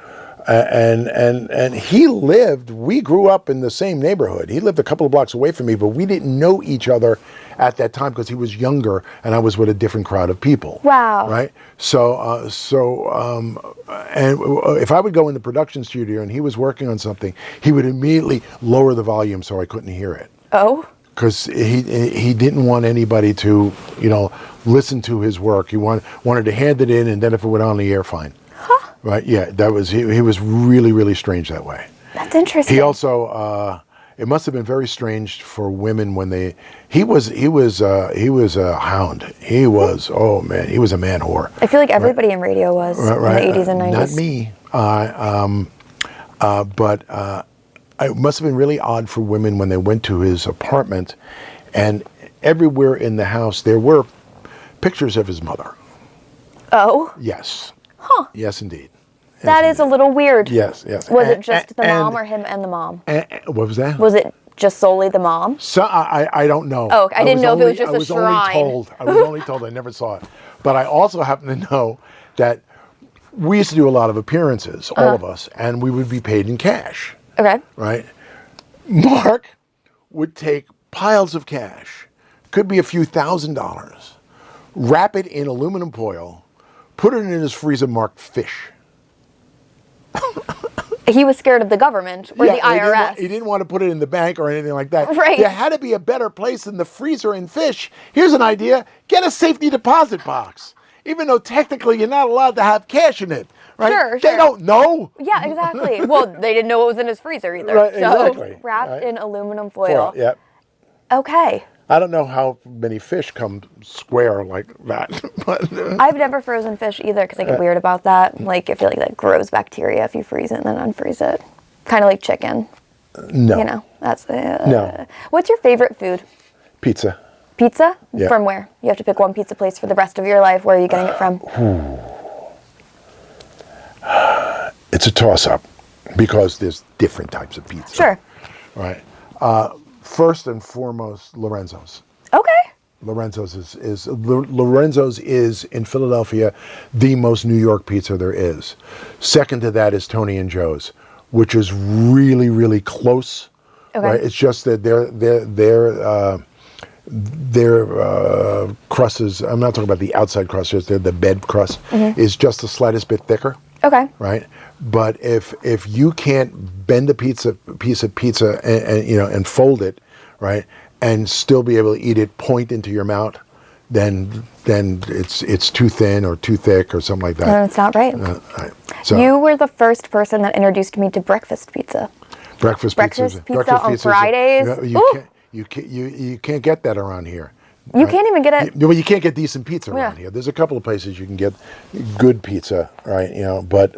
and he lived. We grew up in the same neighborhood. He lived a couple of blocks away from me, but we didn't know each other at that time because he was younger and I was with a different crowd of people. Wow. Right. So if I would go in the production studio and he was working on something, he would immediately lower the volume so I couldn't hear it. Oh. Because he didn't want anybody to, listen to his work. He wanted to hand it in, and then if it went on the air, fine. Huh. Right? Yeah, he was really, really strange that way. That's interesting. He also, it must have been very strange for women when he was a hound. He was, oh man, he was a man whore. I feel like everybody in radio was in the 80s and 90s. Not me. But it must have been really odd for women when they went to his apartment, and everywhere in the house there were pictures of his mother. Oh? Yes. Huh. Yes, indeed. That is a little weird. Yes. Was it just the mom or him and the mom? What was that? Was it just solely the mom? So I don't know. Oh, I didn't know if it was just a shrine. I was only told. I never saw it. But I also happen to know that we used to do a lot of appearances, all of us, and we would be paid in cash. Okay. Right? Mark would take piles of cash, could be a few $1,000s, wrap it in aluminum foil, put it in his freezer marked fish. He was scared of the government or the IRS. He didn't want to put it in the bank or anything like that. Right. There had to be a better place than the freezer and fish. Here's an idea. Get a safety deposit box. Even though technically you're not allowed to have cash in it. Right? Sure. They don't know. Yeah, exactly. Well, they didn't know what was in his freezer either. Right, so exactly. Wrapped in aluminum foil. Yeah. Okay. I don't know how many fish come square like that. But, I've never frozen fish either because I get weird about that. Like, I feel like that grows bacteria if you freeze it and then unfreeze it. Kind of like chicken. no. That's No. What's your favorite food? Pizza. Pizza? Yeah. From where? You have to pick one pizza place for the rest of your life. Where are you getting it from? It's a toss-up because there's different types of pizza. Sure. Right. First and foremost, Lorenzo's. Okay. Lorenzo's is in Philadelphia the most New York pizza there is. Second to that is Tony and Joe's, which is really, really close. Okay. Right? It's just that their crusts, I'm not talking about the outside crust, just the bed crust, is just the slightest bit thicker. Okay. Right, but if you can't bend a piece of pizza and fold it, right, and still be able to eat it point into your mouth, then it's too thin or too thick or something like that. No, it's not right. Right. So You were the first person that introduced me to breakfast pizza. breakfast pizza on pizzas, Fridays. You can't get that around here. You can't even get it. Well, you can't get decent pizza around Yeah. here. There's a couple of places you can get good pizza, right? But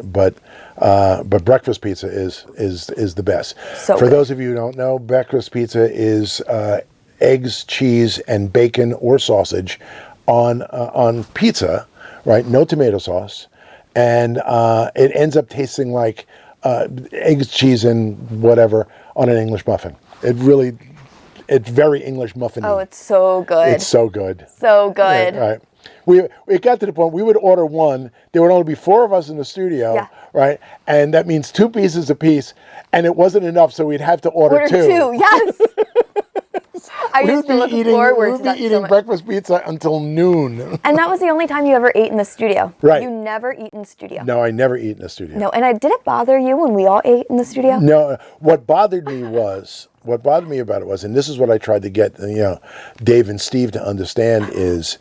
breakfast pizza is the best. So For good. those of you who don't know, breakfast pizza is eggs, cheese, and bacon or sausage on pizza, right? No tomato sauce, and it ends up tasting like eggs, cheese, and whatever on an English muffin. It's very English muffin-y. Oh, it's so good. It's so good. So good. Yeah, right. It got to the point we would order one. There would only be 4 of us in the studio, Yeah. right? And that means 2 pieces apiece, and it wasn't enough, so we'd have to order 2. Yes. I used to look forward to that so eating much. breakfast pizza until noon. And that was the only time you ever ate in the studio. Right. You never eat in the studio. No, I never eat in the studio. No, and did it bother you when we all ate in the studio? No, what bothered me about it was, and this is what I tried to get Dave and Steve to understand, is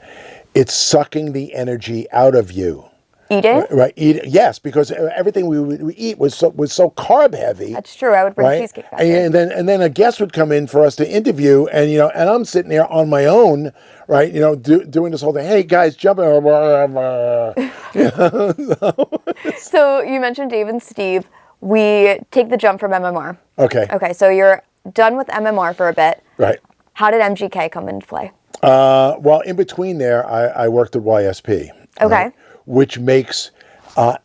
it's sucking the energy out of you. Eating? Right, yes, because everything we eat was so carb heavy. That's true. I would bring right? cheesecake back there. And then a guest would come in for us to interview, and and I'm sitting there on my own, right? Doing this whole thing. Hey guys, jump in. So you mentioned Dave and Steve. We take the jump from MMR. Okay. Okay, so you're done with MMR for a bit. Right. How did MGK come into play? Well, in between there, I worked at YSP. Okay. Right, which makes, think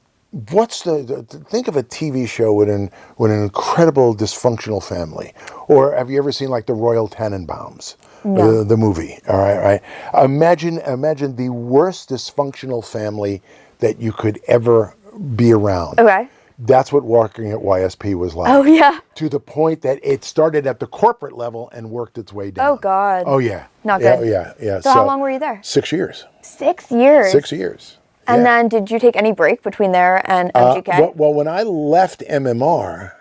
of a TV show with an incredible dysfunctional family. Or have you ever seen like the Royal Tenenbaums? No. The movie. All right. Imagine the worst dysfunctional family that you could ever be around. Okay. That's what working at YSP was like. Oh, yeah. To the point that it started at the corporate level and worked its way down. Oh, God. Oh, yeah. Not good. Yeah. So how long were you there? 6 years. 6 years? 6 years. And Yeah. then did you take any break between there and MGK? Well, when I left MMR,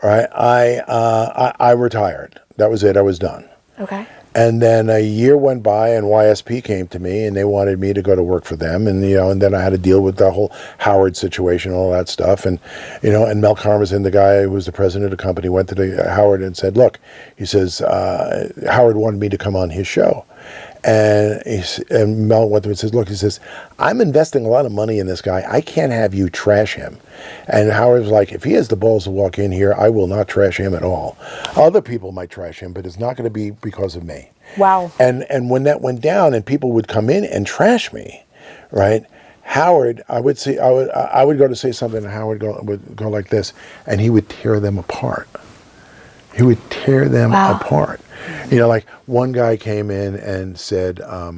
right, I retired. That was it. I was done. Okay. And then a year went by, and YSP came to me, and they wanted me to go to work for them, and and then I had to deal with the whole Howard situation, all that stuff, and and Mel Karmazin, the guy who was the president of the company, went to the Howard and said, "Look," he says, Howard wanted me to come on his show. And Mel went to him and says, "Look," he says, "I'm investing a lot of money in this guy. I can't have you trash him." And Howard was like, "If he has the balls to walk in here, I will not trash him at all. Other people might trash him, but it's not going to be because of me." Wow. And when that went down and people would come in and trash me, right? Howard, I would go to say something, and Howard would go like this, and he would tear them apart. He would tear them apart. Like one guy came in and said, I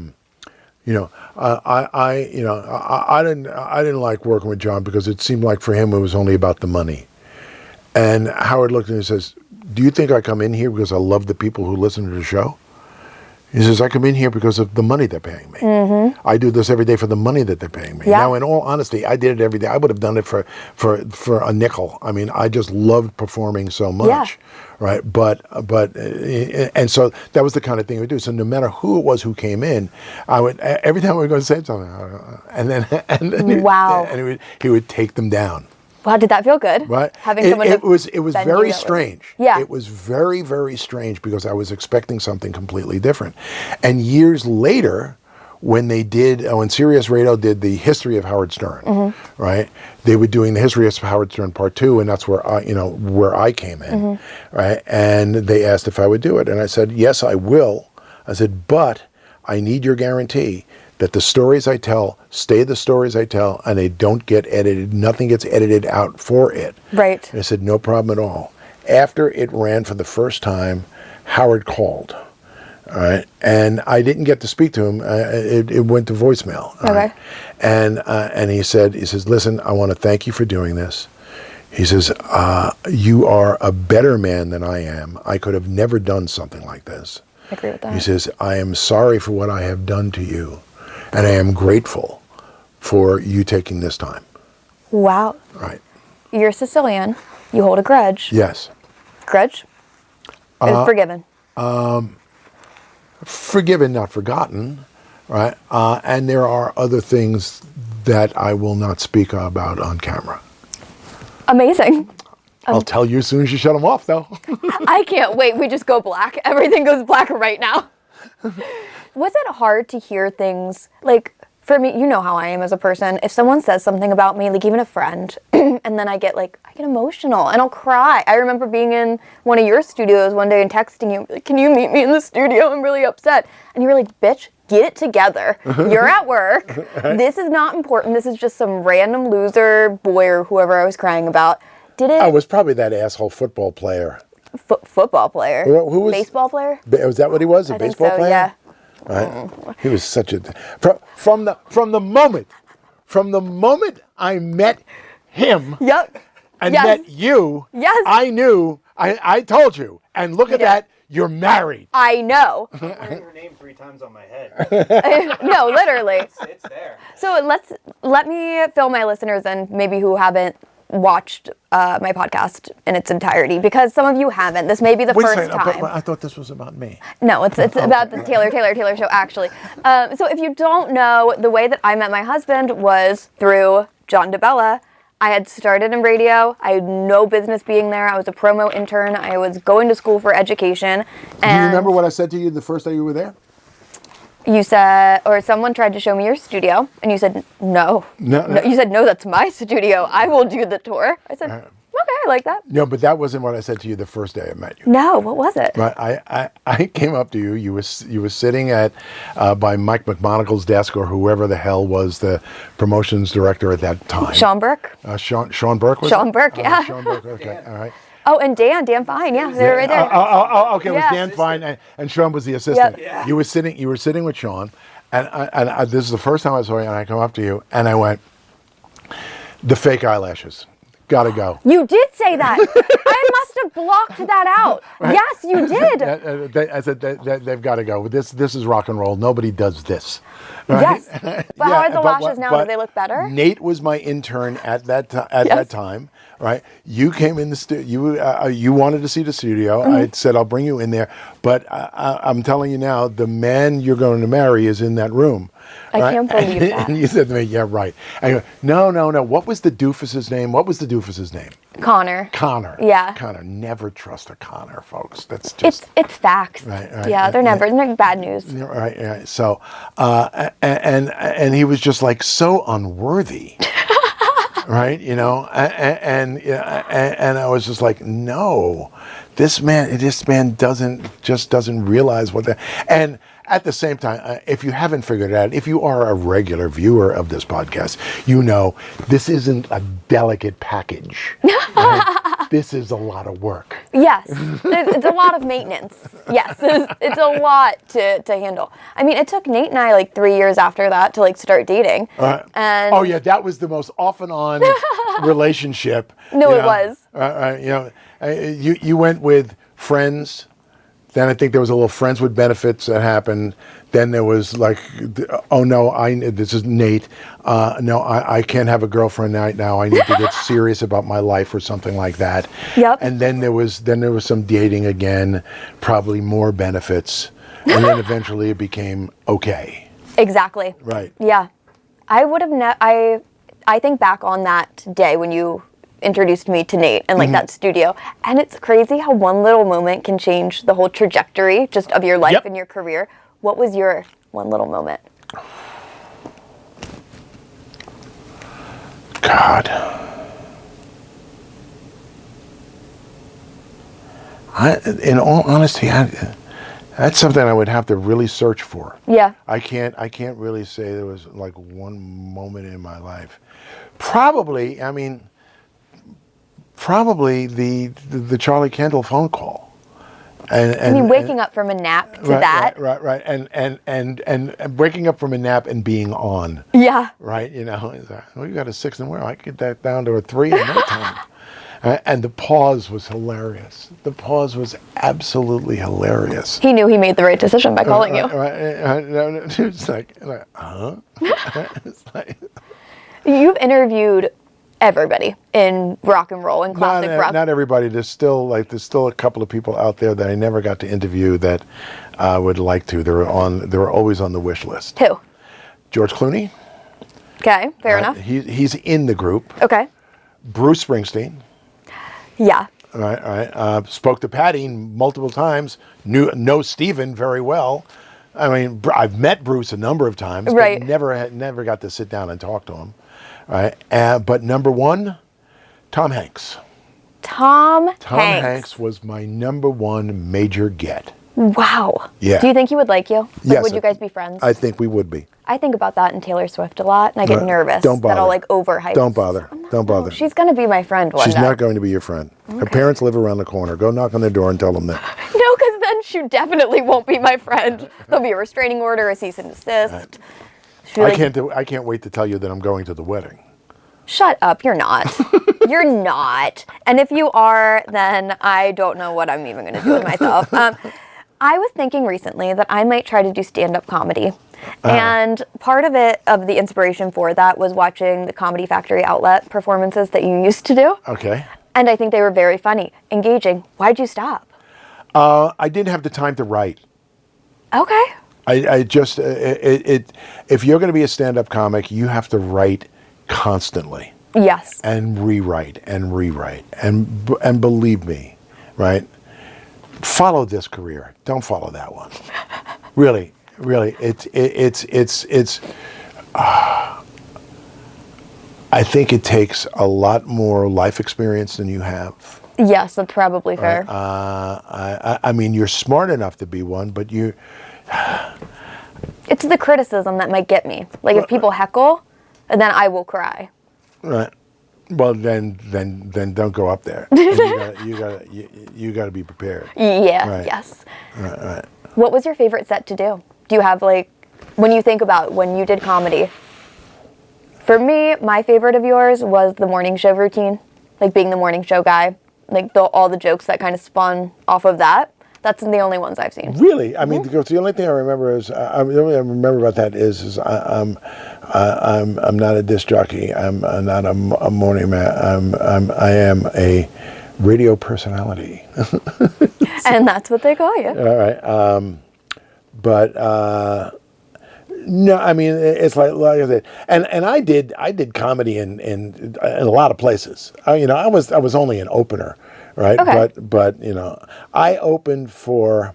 didn't like working with John because it seemed like for him it was only about the money. And Howard looked at him and says, "Do you think I come in here because I love the people who listen to the show?" He says, "I come in here because of the money they're paying me. Mm-hmm. I do this every day for the money that they're paying me." Yeah. Now, in all honesty, I did it every day. I would have done it for a nickel. I mean, I just loved performing so much. Yeah. Right, and so that was the kind of thing we would do. So no matter who it was who came in, I would every time we were going to say something, and then Wow. he would take them down. Wow, did that feel good? Right, Having it someone was bend you very that way? strange. Yeah. It was very, very strange because I was expecting something completely different. And years later, when Sirius Radio did the history of Howard Stern, right? They were doing the history of Howard Stern Part 2, and that's where I came in, right? And they asked if I would do it, and I said, "Yes, I will." I said, "But I need your guarantee that the stories I tell stay the stories I tell, and they don't get edited. Nothing gets edited out for it." Right. And I said, "No problem at all." After it ran for the first time, Howard called. All right, and I didn't get to speak to him. It went to voicemail. Okay. Right? And he says, "Listen, I want to thank you for doing this." He says, "You are a better man than I am. I could have never done something like this." I agree with that. He says, "I am sorry for what I have done to you, and I am grateful for you taking this time." Wow. Right. You're Sicilian. You hold a grudge. Yes. Grudge? Is forgiven. Forgiven, not forgotten, right? And there are other things that I will not speak about on camera. Amazing. I'll tell you as soon as you shut them off, though. I can't wait. We just go black. Everything goes black right now. Was it hard to hear things like, for me, you know how I am as a person. If someone says something about me, like even a friend, and then I get emotional and I'll cry. I remember being in one of your studios one day and texting you, like, "Can you meet me in the studio? I'm really upset." And you were like, "Bitch, get it together. You're at work. This is not important. This is just some random loser boy or whoever I was crying about." Did it? I was probably that asshole football player. Football player? Who was? Baseball player? Was that what he was? A I think baseball so, player? yeah. Right. He was such a from the moment I met him. Yep. And Yes. met you. Yes. I knew. I told you. And look at that. You're married. I know. I'm wearing her name 3 times on my head. No, literally. It's there. So let me fill my listeners and maybe who haven't watched my podcast in its entirety, because some of you haven't. This may be the first time. I thought this was about me. No, it's about the Taylor show, actually. So if you don't know, the way that I met my husband was through John DeBella. I had started in radio. I had no business being there. I was a promo intern. I was going to school for education. Do you remember what I said to you the first day you were there? You said, or someone tried to show me your studio, and you said, no. No. You said, "No, that's my studio. I will do the tour." I said, "Okay." I like that. No, but that wasn't what I said to you the first day I met you. No, what was it? Right, I came up to you. You were sitting at by Mike McMonagle's desk or whoever the hell was the promotions director at that time. Sean Burke. Sean Burke was Sean it? Burke, yeah. Sean Burke. Okay, all right. Oh, and Dan Fine, yeah, they were right there. Okay. It was Yeah. Dan Fine and Sean was the assistant. Yep. Yeah. You were sitting with Sean, and this is the first time I saw you. And I come up to you and I went, the fake eyelashes, gotta go. You did say that. I must have blocked that out. Right. Yes, you did. I said they've got to go. This is rock and roll. Nobody does this. Right? Yes. But how are the lashes now? Do they look better? Nate was my intern at that time. Right. You came in the studio. You wanted to see the studio. I said I'll bring you in there. But I'm telling you now, the man you're going to marry is in that room. I can't believe that. And you said to me, yeah, right. I go, no. What was the doofus's name? Connor. Connor. Yeah. Connor. Never trust a Connor, folks. That's just... It's facts. Right, yeah, they're never bad news. Right. So, and he was just like so unworthy. Right, and I was just like, no, this man doesn't realize what that. And at the same time, if you haven't figured it out, if you are a regular viewer of this podcast, you know this isn't a delicate package. Right? This is a lot of work. Yes, it's a lot of maintenance. Yes, it's a lot to handle. I mean, it took Nate and I like 3 years after that to like start dating. And oh yeah, that was the most off and on relationship. No, it was. You went with friends. Then I think there was a little friends with benefits that happened. Then there was like, oh no, this is Nate. No, I can't have a girlfriend right now. I need to get serious about my life or something like that. Yep. And then there was some dating again, probably more benefits, and then eventually it became okay. Exactly. Right. Yeah, I would have. I think back on that day when you introduced me to Nate and like that studio, and it's crazy how one little moment can change the whole trajectory just of your life and your career. What was your one little moment? God, in all honesty, that's something I would have to really search for. Yeah. I can't really say there was like one moment in my life. Probably the Charlie Kendall phone call. And waking up from a nap to that. Right. And waking up from a nap and being on. Yeah. Right. It's like, well, you got a 6 and where I could get that down to a 3 in no time. And the pause was hilarious. The pause was absolutely hilarious. He knew he made the right decision by calling you. It's like, huh? It's like, you've interviewed everybody in rock and roll and classic rock. Not everybody. There's still a couple of people out there that I never got to interview that I would like to. They were always on the wish list. Who? George Clooney. Okay, fair enough. He's in the group. Okay. Bruce Springsteen. Yeah. All right. Spoke to Patty multiple times. Know Steven very well. I mean, I've met Bruce a number of times, right. But never got to sit down and talk to him. Right. But number one, Tom Hanks. Tom Hanks was my number one major get. Wow. Yeah. Do you think he would like you? Yes. Would you guys be friends? I think we would be. I think about that in Taylor Swift a lot, and I get nervous Don't bother. that I'll like overhype. Don't bother. Don't bother. She's gonna be my friend one She's day. not going to be your friend. Okay. Her parents live around the corner. Go knock on their door and tell them that. No, because then she definitely won't be my friend. There'll be a restraining order, a cease and desist. Right. I can't wait to tell you that I'm going to the wedding. Shut up, you're not. You're not. And if you are, then I don't know what I'm even going to do with myself. I was thinking recently that I might try to do stand-up comedy. And part of the inspiration for that was watching the Comedy Factory Outlet performances that you used to do. Okay. And I think they were very funny, engaging. Why'd you stop? I didn't have the time to write. Okay. I just, if you're going to be a stand-up comic, you have to write constantly. Yes. And rewrite. And believe me, right? Follow this career. Don't follow that one. Really. I think it takes a lot more life experience than you have. Yes, that's probably fair. I mean, you're smart enough to be one, but you. It's the criticism that might get me. Like if people heckle, then I will cry. Right. Well, then don't go up there. You gotta be prepared. Yeah. Right. Yes. Right. What was your favorite set to do? Do you have like, when you think about when you did comedy? For me, my favorite of yours was the morning show routine, like being the morning show guy, like all the jokes that kind of spun off of that. That's the only ones I've seen. Really, I mean, the only thing I remember is the only thing I remember about that is I'm not a disc jockey. I'm not a morning man. I am a radio personality. And that's what they call you. All right, but no, I mean it's like I said, and I did comedy in a lot of places. I was only an opener. Right, okay. but I opened for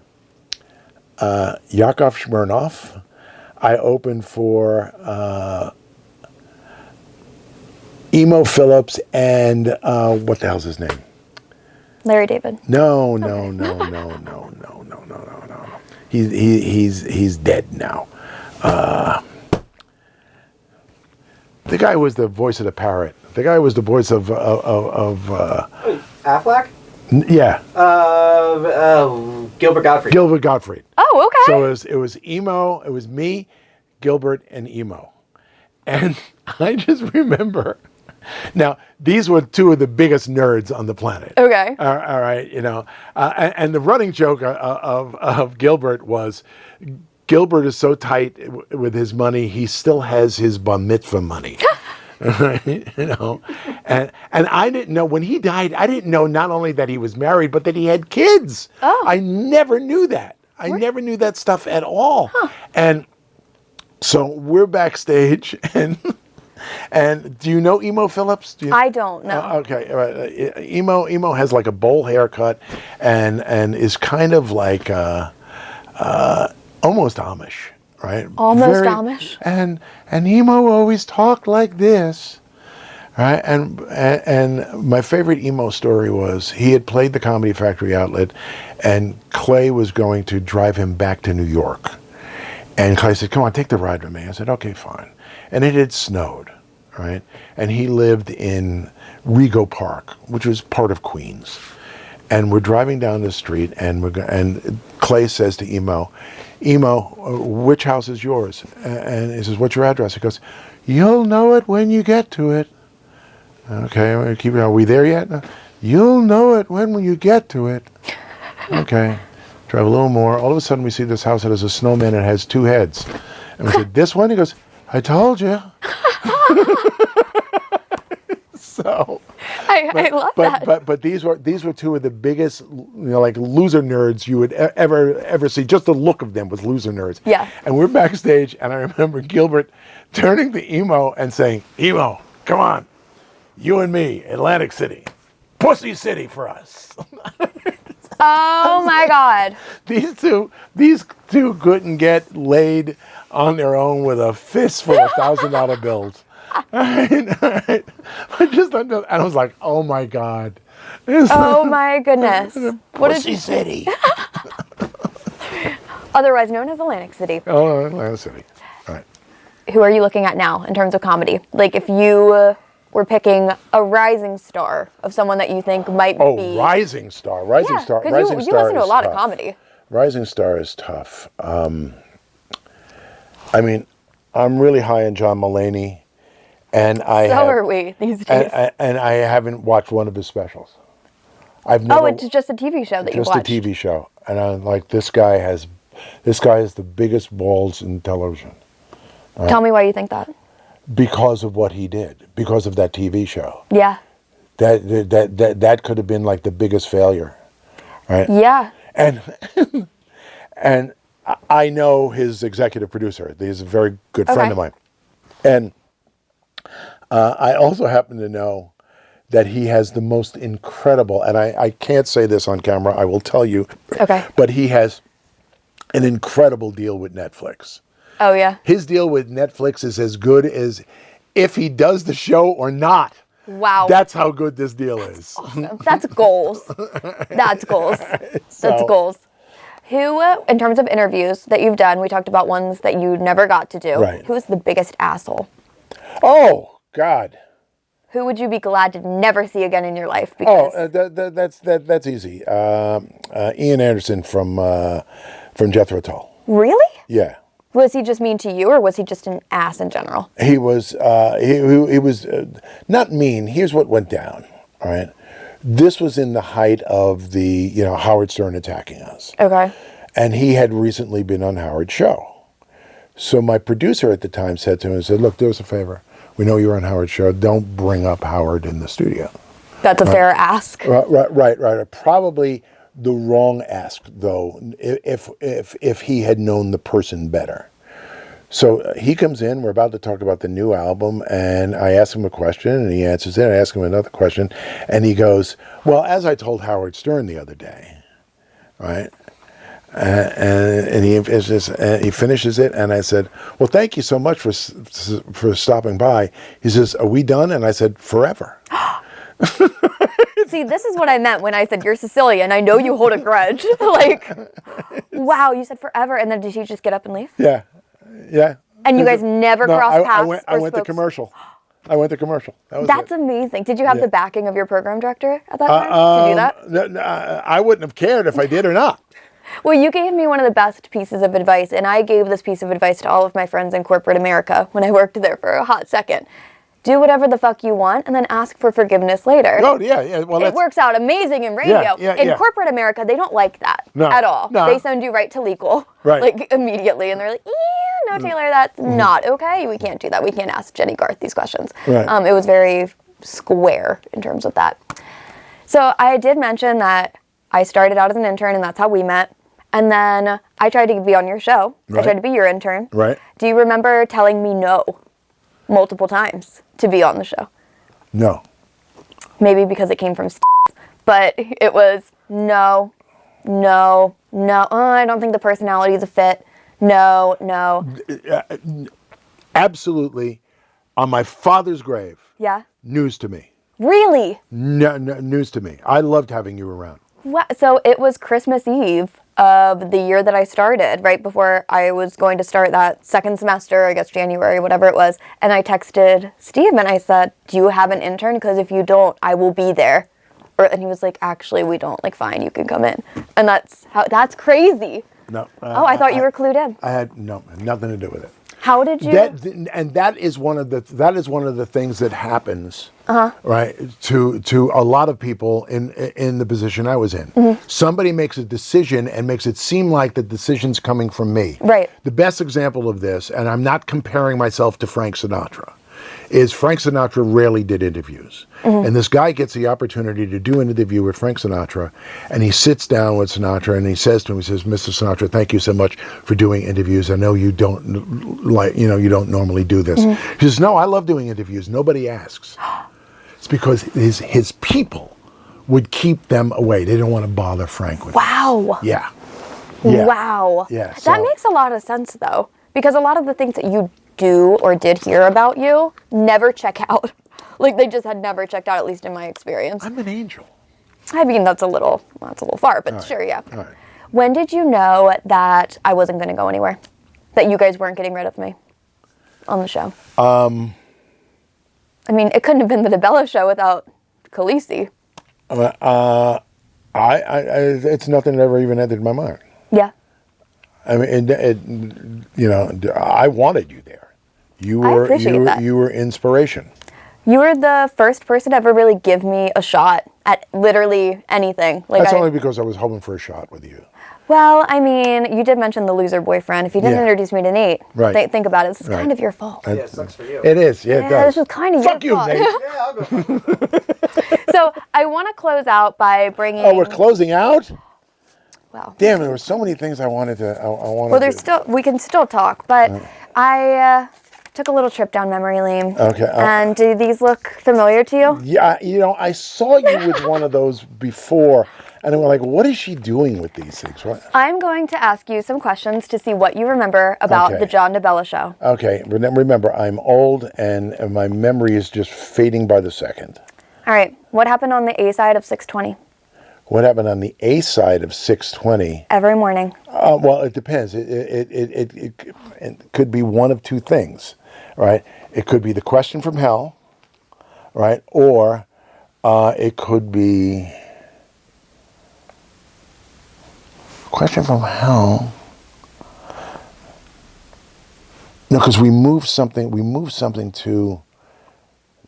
Yakov Smirnoff. I opened for Emo Phillips and what the hell's his name? Larry David. No. He's dead now. The guy was the voice of the parrot. The guy was the voice of Affleck? Yeah. Gilbert Gottfried. Gilbert Gottfried. Oh, okay. So it was Emo. It was me, Gilbert, and Emo. And I just remember. Now, these were two of the biggest nerds on the planet. Okay. All right, and the running joke of Gilbert was, Gilbert is so tight with his money, he still has his bar mitzvah money. And I didn't know when he died. I didn't know not only that he was married, but that he had kids. Oh. I never knew that. I never knew that stuff at all. Huh. And so we're backstage, and do you know Emo Phillips? I don't know. Okay, right. Emo has like a bowl haircut, and is kind of like almost Amish. Right. Almost Amish. And Emo always talked like this, right? And my favorite Emo story was he had played the Comedy Factory outlet, and Clay was going to drive him back to New York, and Clay said, "Come on, take the ride with me." I said, "Okay, fine." And it had snowed, right? And he lived in Rego Park, which was part of Queens, and we're driving down the street, and Clay says to Emo, which house is yours? And he says, what's your address? He goes, you'll know it when you get to it. Okay, are we there yet? No. You'll know it when you get to it. Okay, drive a little more. All of a sudden we see this house that has a snowman and it has two heads. And we said, this one? He goes, I told you. So... I love that. But these were two of the biggest, like loser nerds you would ever see. Just the look of them was loser nerds. Yeah. And we're backstage, and I remember Gilbert turning to Emo and saying, "Emo, come on, you and me, Atlantic City, Pussy City for us." Oh my God. These two couldn't get laid on their own with a fistful of $1,000 bills. All right. And I was like, oh my God. Oh my goodness. What Pussy City. Otherwise known as Atlantic City. Oh, Atlantic City. All right. Who are you looking at now in terms of comedy? Like if you were picking a rising star of someone that you think might be... Oh, rising star. Rising star. Because you listen to a lot of comedy. Rising star is tough. I mean, I'm really high on John Mulaney. And are we these days. And I haven't watched one of his specials. I've never. Oh, it's just a TV show that you watched. Just a TV show, and I'm like, this guy has the biggest balls in television. Tell me why you think that. Because of what he did, because of that TV show. Yeah. That could have been like the biggest failure, right? Yeah. And I know his executive producer. He's a very good friend of mine, and. I also happen to know that he has the most incredible, and I can't say this on camera, I will tell you. Okay. But he has an incredible deal with Netflix. Oh, yeah? His deal with Netflix is as good as if he does the show or not. Wow. That's how good this deal is. Awesome. That's goals. That's goals. That's goals. Who, in terms of interviews that you've done, we talked about ones that you never got to do. Right. Who's the biggest asshole? Oh, God. Who would you be glad to never see again in your life? Because That's easy. Ian Anderson from Jethro Tull. Really? Yeah. Was he just mean to you, or was he just an ass in general? He was he was not mean. Here's what went down. All right. This was in the height of the Howard Stern attacking us. Okay. And he had recently been on Howard's show. So my producer at the time said to him, "Look, do us a favor. We know you're on Howard's show. Don't bring up Howard in the studio." That's a fair ask. Right. Probably the wrong ask, though, if he had known the person better. So he comes in, we're about to talk about the new album, and I ask him a question, and he answers it. I ask him another question, and he goes, "Well, as I told Howard Stern the other day," right? And he finishes it, and I said, "Well, thank you so much for stopping by." He says, "Are we done?" And I said, "Forever." See, this is what I meant when I said you're Sicilian. I know you hold a grudge. Like, wow, you said forever, and then did you just get up and leave? Yeah. And you guys never crossed paths? I went to commercial. That was That's it. amazing. Did you have the backing of your program director at that time to do that? I wouldn't have cared if I did or not. Well, you gave me one of the best pieces of advice, and I gave this piece of advice to all of my friends in corporate America when I worked there for a hot second. Do whatever the fuck you want, and then ask for forgiveness later. Oh, yeah. Well, it works out amazing in radio. In yeah. corporate America, they don't like that No, at all. no. They send you right to legal, Right. like immediately, and they're like, no, Taylor, that's not okay. We can't do that. We can't ask Jenny Garth these questions. Right. It was very square in terms of that. So I did mention that I started out as an intern, and that's how we met. And then I tried to be on your show. Right. I tried to be your intern. Right. Do you remember telling me no multiple times to be on the show? No. Maybe because it came from but it was no. Oh, I don't think the personality is a fit. No. Absolutely. On my father's grave. Yeah? News to me. Really? No, news to me. I loved having you around. So it was Christmas Eve of the year that I started, right before I was going to start that second semester, I guess January, whatever it was. And I texted Steve and I said, "Do you have an intern? Because if you don't, I will be there." And he was like, "Actually, we don't. Like, fine, you can come in." And that's crazy. No. I thought you were clued in. I had nothing to do with it. How did you? That is one of the things that happens, right? To a lot of people in the position I was in. Mm-hmm. Somebody makes a decision and makes it seem like the decision's coming from me. Right. The best example of this, and I'm not comparing myself to Frank Sinatra, is Frank Sinatra rarely did interviews. Mm-hmm. And this guy gets the opportunity to do an interview with Frank Sinatra, and he sits down with Sinatra and he says to him, "Mr. Sinatra, thank you so much for doing interviews. I know you don't you don't normally do this." Mm-hmm. He says, "No, I love doing interviews. Nobody asks." It's because his people would keep them away. They don't want to bother Frank with Wow. it. Yeah. Wow. Yeah. That makes a lot of sense, though, because a lot of the things that you do or did hear about you never check out. Like, they just had never checked out, at least in my experience. I'm an angel. I mean, that's a little far, but sure, yeah. All right. When did you know that I wasn't going to go anywhere? That you guys weren't getting rid of me on the show? I mean, it couldn't have been the DeBella show without Khaleesi. It's nothing that ever even entered my mind. Yeah. I mean, I wanted you there. You were that. You were inspiration. You were the first person to ever really give me a shot at literally anything. That's only because I was hoping for a shot with you. Well, I mean, you did mention the loser boyfriend. If you didn't introduce me to Nate, right. Think about it. This is kind of your fault. Yeah, it sucks for you. It is. Yeah, it does. This is kind of Fuck your you, fault. Nate. Yeah, I'll go. So I want to close out by bringing. Oh, we're closing out? Wow. Damn, there were so many things I wanted to. Well, we can still talk, but I took a little trip down memory lane. Okay. And do these look familiar to you? Yeah, I saw you with one of those before, And I'm like, what is she doing with these things? What? I'm going to ask you some questions to see what you remember about Okay. the John DeBella show. Okay, remember, I'm old and my memory is just fading by the second. All right. What happened on the A side of 620? What happened on the A side of 620? Every morning. Well, it depends. It could be one of two things, right? It could be the question from hell, right? Or it could be question from hell. No, because we moved something to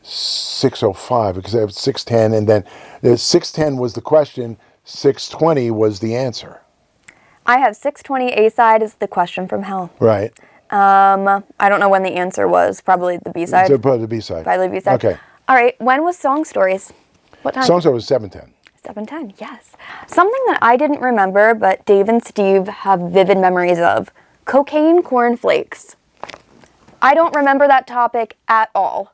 6:05 because I have 6:10, and then the 6:10 was the question, 6:20 was the answer. I have 620 A side is the question from hell. Right. I don't know when the answer was. Probably the B side. So probably the B side. Probably the B side. Okay. All right. When was Song Stories? What time? Song Story was 7:10. 7:10. Yes. Something that I didn't remember, but Dave and Steve have vivid memories of: cocaine cornflakes. I don't remember that topic at all.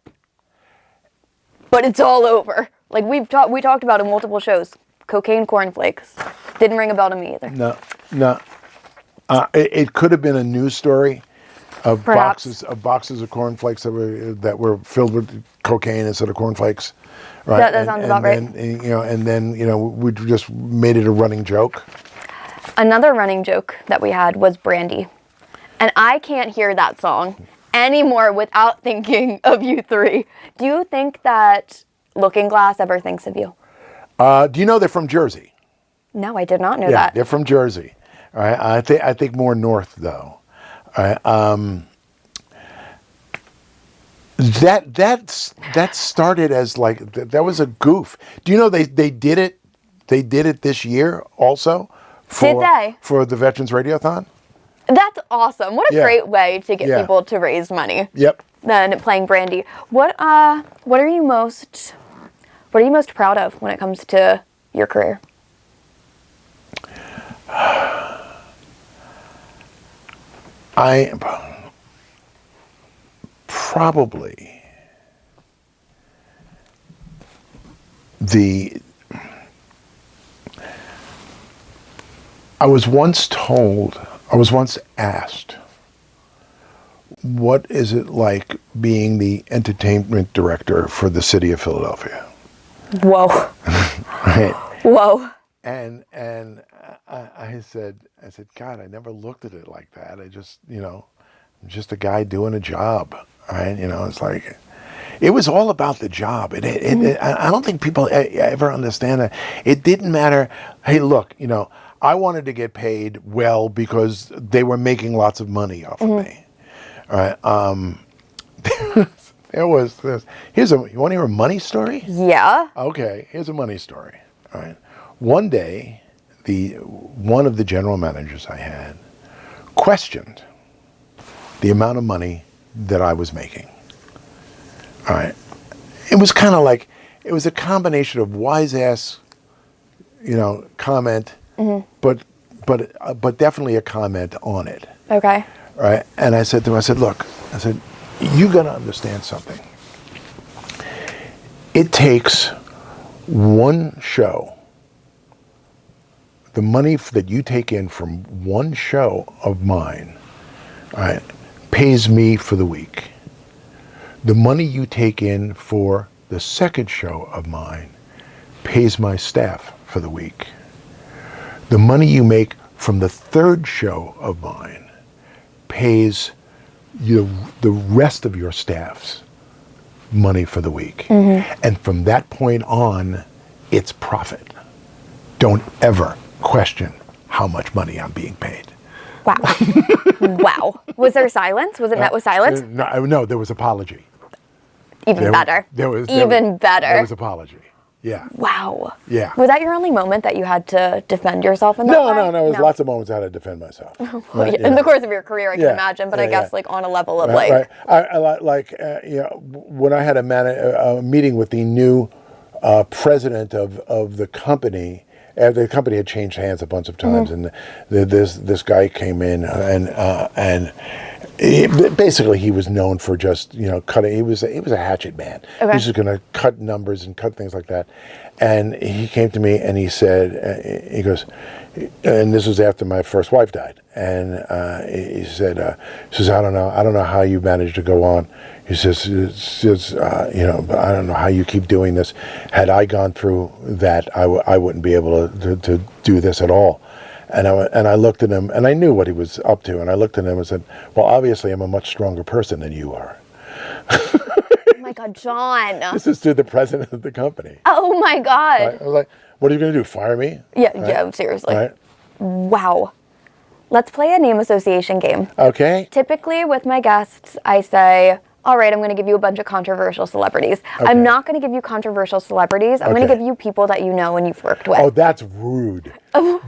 But it's all over. Like we talked about in multiple shows. Cocaine cornflakes. Didn't ring a bell to me either. No. It could have been a news story of Perhaps. boxes of cornflakes that were filled with cocaine instead of cornflakes. Right. That sounds about right. And then we just made it a running joke. Another running joke that we had was Brandy. And I can't hear that song anymore without thinking of you three. Do you think that Looking Glass ever thinks of you? Do you know they're from Jersey? No, I did not know Yeah, that. they're from Jersey. All right. I think more north though. All right. That started as like that was a goof. Do you know they did it? They did it this year also. Did they? For the Veterans Radiothon? That's awesome. What a Yeah. great way to get Yeah. people to raise money. Yep. Than playing Brandy. What are you most proud of when it comes to your career? I probably I was once asked, what is it like being the entertainment director for the city of Philadelphia? Whoa. Right. Whoa. And I said, God, I never looked at it like that. I just, I'm just a guy doing a job, right? It's like, it was all about the job. I don't think people ever understand that. It didn't matter. Hey, look, I wanted to get paid well because they were making lots of money off of me. All right. There was this. You want to hear a money story? Yeah. Okay, here's a money story. All right. One day, one of the general managers I had questioned the amount of money that I was making. All right. It was kind of like, it was a combination of wise ass, comment, but definitely a comment on it. Okay. Right. And I said to him, look, you got to understand something. It takes one show, the money that you take in from one show of mine, right, pays me for the week. The money you take in for the second show of mine pays my staff for the week. The money you make from the third show of mine pays the rest of your staff's money for the week. And from that point on, it's profit. Don't ever question how much money I'm being paid. Wow. Wow. Was there silence? Was it met with silence? No, there was apology. Even better. There was apology. Yeah. Wow. Yeah. Was that your only moment that you had to defend yourself in that way? No. There was lots of moments I had to defend myself. Well, yeah. In the course of your career, I can imagine, but I guess like on a level of Right. When I had a meeting with the new president of the company. The company had changed hands a bunch of times, and this guy came in, and Basically, he was known for just cutting. He was a hatchet man. Okay. He was just going to cut numbers and cut things like that. And he came to me and he said, he goes, and this was after my first wife died. And he says, I don't know how you managed to go on. He says, I don't know how you keep doing this. Had I gone through that, I wouldn't be able to do this at all. And I looked at him, and I knew what he was up to. And I looked at him and said, well, obviously, I'm a much stronger person than you are. Oh my God, John. This is to the president of the company. Oh my God. Right? I was like, what are you going to do, fire me? Yeah, seriously. Right? Wow. Let's play a name association game. Okay. Typically, with my guests, I say, all right, I'm going to give you a bunch of controversial celebrities. Okay. I'm not going to give you controversial celebrities. I'm going to Okay. give you people that you know and you've worked with. Oh, that's rude.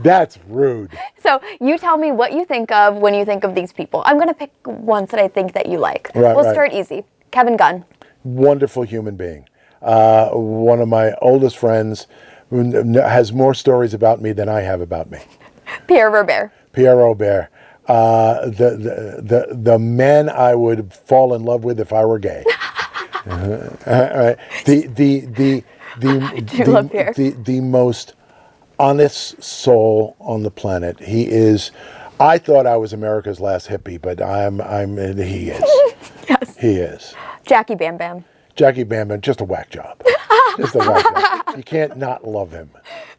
That's rude. So you tell me what you think of when you think of these people. I'm going to pick ones that I think that you like. Right, We'll right. start easy. Kevin Gunn. Wonderful human being. One of my oldest friends who has more stories about me than I have about me. Pierre Robert. Pierre Robert. The man I would fall in love with if I were gay. Right. love Pierre. The most honest soul on the planet. He is. I thought I was America's last hippie, but he is. Yes. He is. Jackie Bam Bam. Jackie Bam Bam, just a whack job. Just a whack job. You can't not love him.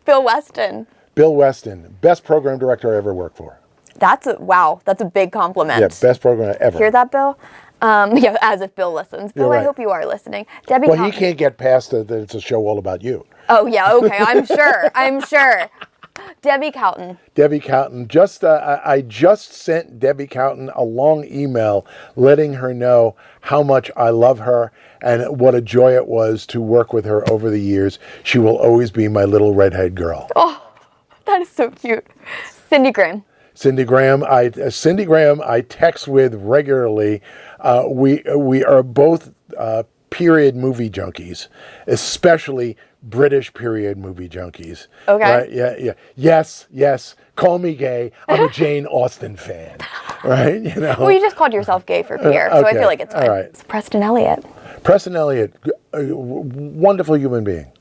Bill Weston. Bill Weston, best program director I ever worked for. That's a big compliment. Yeah, best program ever. Hear that, Bill? Yeah, as if Bill listens. Bill, You're right. I hope you are listening. Debbie Well, he County. can't get past that it's a show all about you. Oh, yeah, okay, I'm sure. I'm sure. Debbie Cowton. Debbie Cowton, I just sent Debbie Cowton a long email letting her know how much I love her and what a joy it was to work with her over the years. She will always be my little redhead girl. Oh, that is so cute. Cindy Graham. Cindy Graham, I text with regularly. We are both period movie junkies, especially British period movie junkies. Okay. Right? Yeah. Yes. Call me gay. I'm a Jane Austen fan. Right? Well, you just called yourself gay for Pierre, so I okay. feel like it's fine. All right. It's Preston Elliott. Preston Elliott, wonderful human being.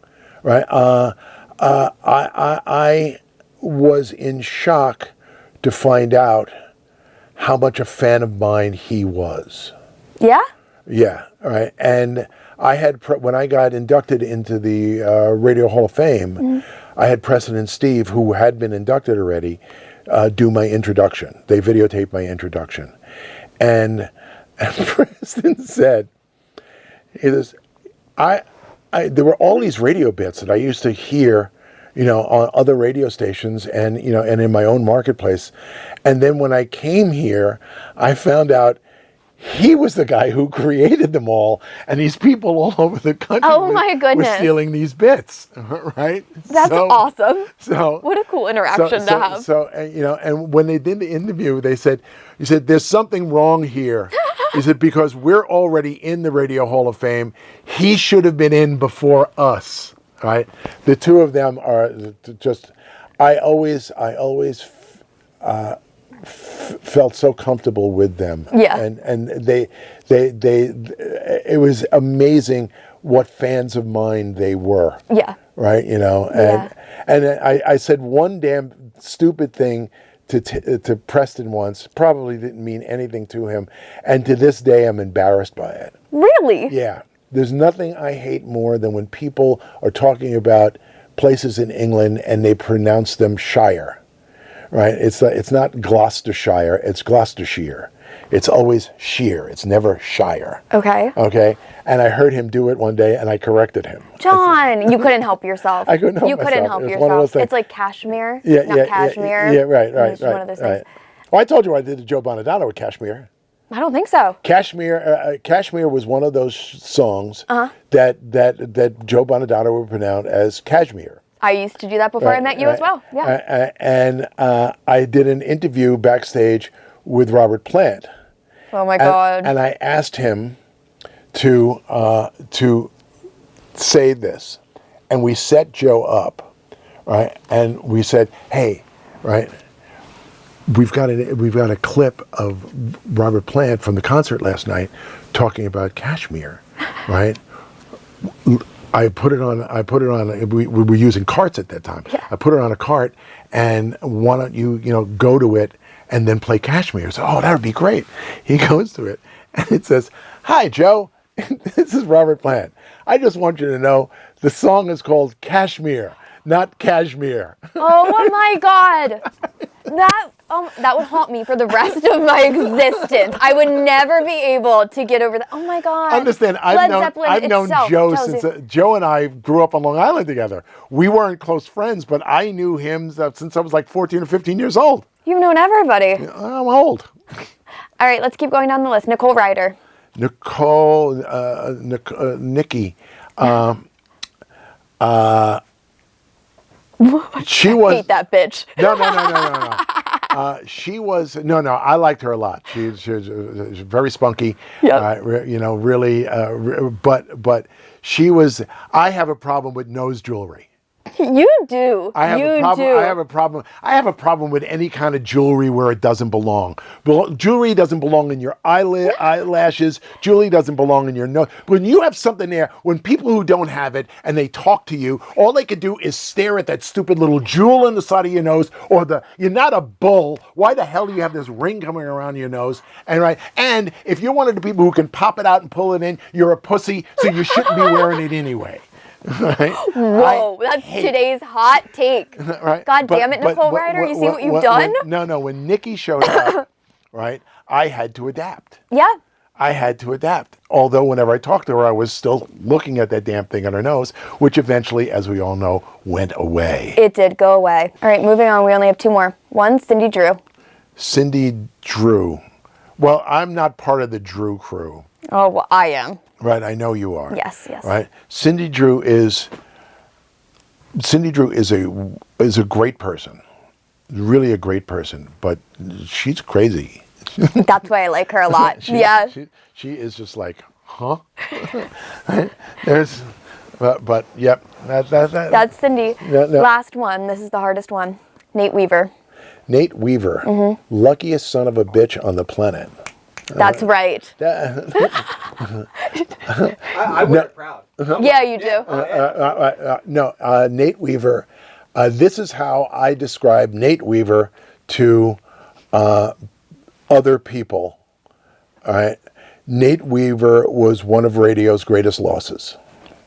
Right? I was in shock to find out how much a fan of mine he was. Yeah? Yeah, right. And I had, when I got inducted into the Radio Hall of Fame, I had Preston and Steve, who had been inducted already, do my introduction. They videotaped my introduction. And Preston said, he says, there were all these radio bits that I used to hear, on other radio stations and, and in my own marketplace. And then when I came here, I found out he was the guy who created them all, and these people all over the country my goodness. were stealing these bits, right? That's awesome. So What a cool interaction to have. So and when they did the interview, he said, there's something wrong here. He said, because we're already in the Radio Hall of Fame. He should have been in before us, right? The two of them are just, I always felt so comfortable with them. Yeah. And they it was amazing what fans of mine they were. Yeah. Right, and I said one damn stupid thing to Preston once, probably didn't mean anything to him, and to this day I'm embarrassed by it. Really? Yeah. There's nothing I hate more than when people are talking about places in England and they pronounce them Shire. Right? It's not Gloucestershire, it's Gloucestershire. It's always sheer. It's never Shire. Okay. Okay? And I heard him do it one day and I corrected him. John, you couldn't help yourself. I couldn't help myself. You couldn't help It was one of those yourself. things. It's like cashmere, Yeah, not cashmere. Yeah, right. It's one of those things. Well, I told you I did the Joe Bonadonna with Kashmir. I don't think so. Kashmir was one of those songs that Joe Bonadonna would pronounce as Kashmir. I used to do that before I met you as well. Yeah. And I did an interview backstage with Robert Plant. Oh my God. And I asked him to say this, and we set Joe up, right? And we said, hey, right, we've got a clip of Robert Plant from the concert last night talking about Kashmir, right? I put it on. We were using carts at that time. Yeah. I put it on a cart, and why don't you go to it and then play Kashmir? So, that would be great. He goes to it, and it says, "Hi, Joe. This is Robert Plant. I just want you to know the song is called Kashmir, not Kashmir." Oh my God. That would haunt me for the rest of my existence. I would never be able to get over that. Oh my God. Understand? I've known Joe since Joe and I grew up on Long Island together. We weren't close friends, but I knew him since I was like 14 or 15 years old. You've known everybody. I'm old. All right, let's keep going down the list. Nicole Ryder. Nikki. She was. I hate that bitch. No. She was. No. I liked her a lot. She was very spunky. Yeah. Really. But she was. I have a problem with nose jewelry. You do. I have a problem. I have a problem with any kind of jewelry where it doesn't belong. Jewelry doesn't belong in your eyelashes. Jewelry doesn't belong in your nose. When you have something there, when people who don't have it and they talk to you, all they could do is stare at that stupid little jewel in the side of your nose, or you're not a bull. Why the hell do you have this ring coming around your nose? And if you're one of the people who can pop it out and pull it in, you're a pussy, so you shouldn't be wearing it anyway. Right? Whoa, that's today's hot take. Right? God damn it, Nicole Ryder, you see what you've done? When Nikki showed up, right, I had to adapt. Yeah. I had to adapt. Although whenever I talked to her, I was still looking at that damn thing on her nose, which eventually, as we all know, went away. It did go away. All right, moving on. We only have two more. One, Cindy Drew. Cindy Drew. Well, I'm not part of the Drew crew. Oh, well, I am. Right, I know you are. Yes. Right, Cindy Drew is a great person, really a great person, but she's crazy. That's why I like her a lot. She is just like, huh? Right? Yep. That's Cindy. No. Last one. This is the hardest one. Nate Weaver. Nate Weaver, luckiest son of a bitch on the planet. That's right. I wear it proud. Yeah, you do. Nate Weaver. This is how I describe Nate Weaver to other people. All right. Nate Weaver was one of radio's greatest losses.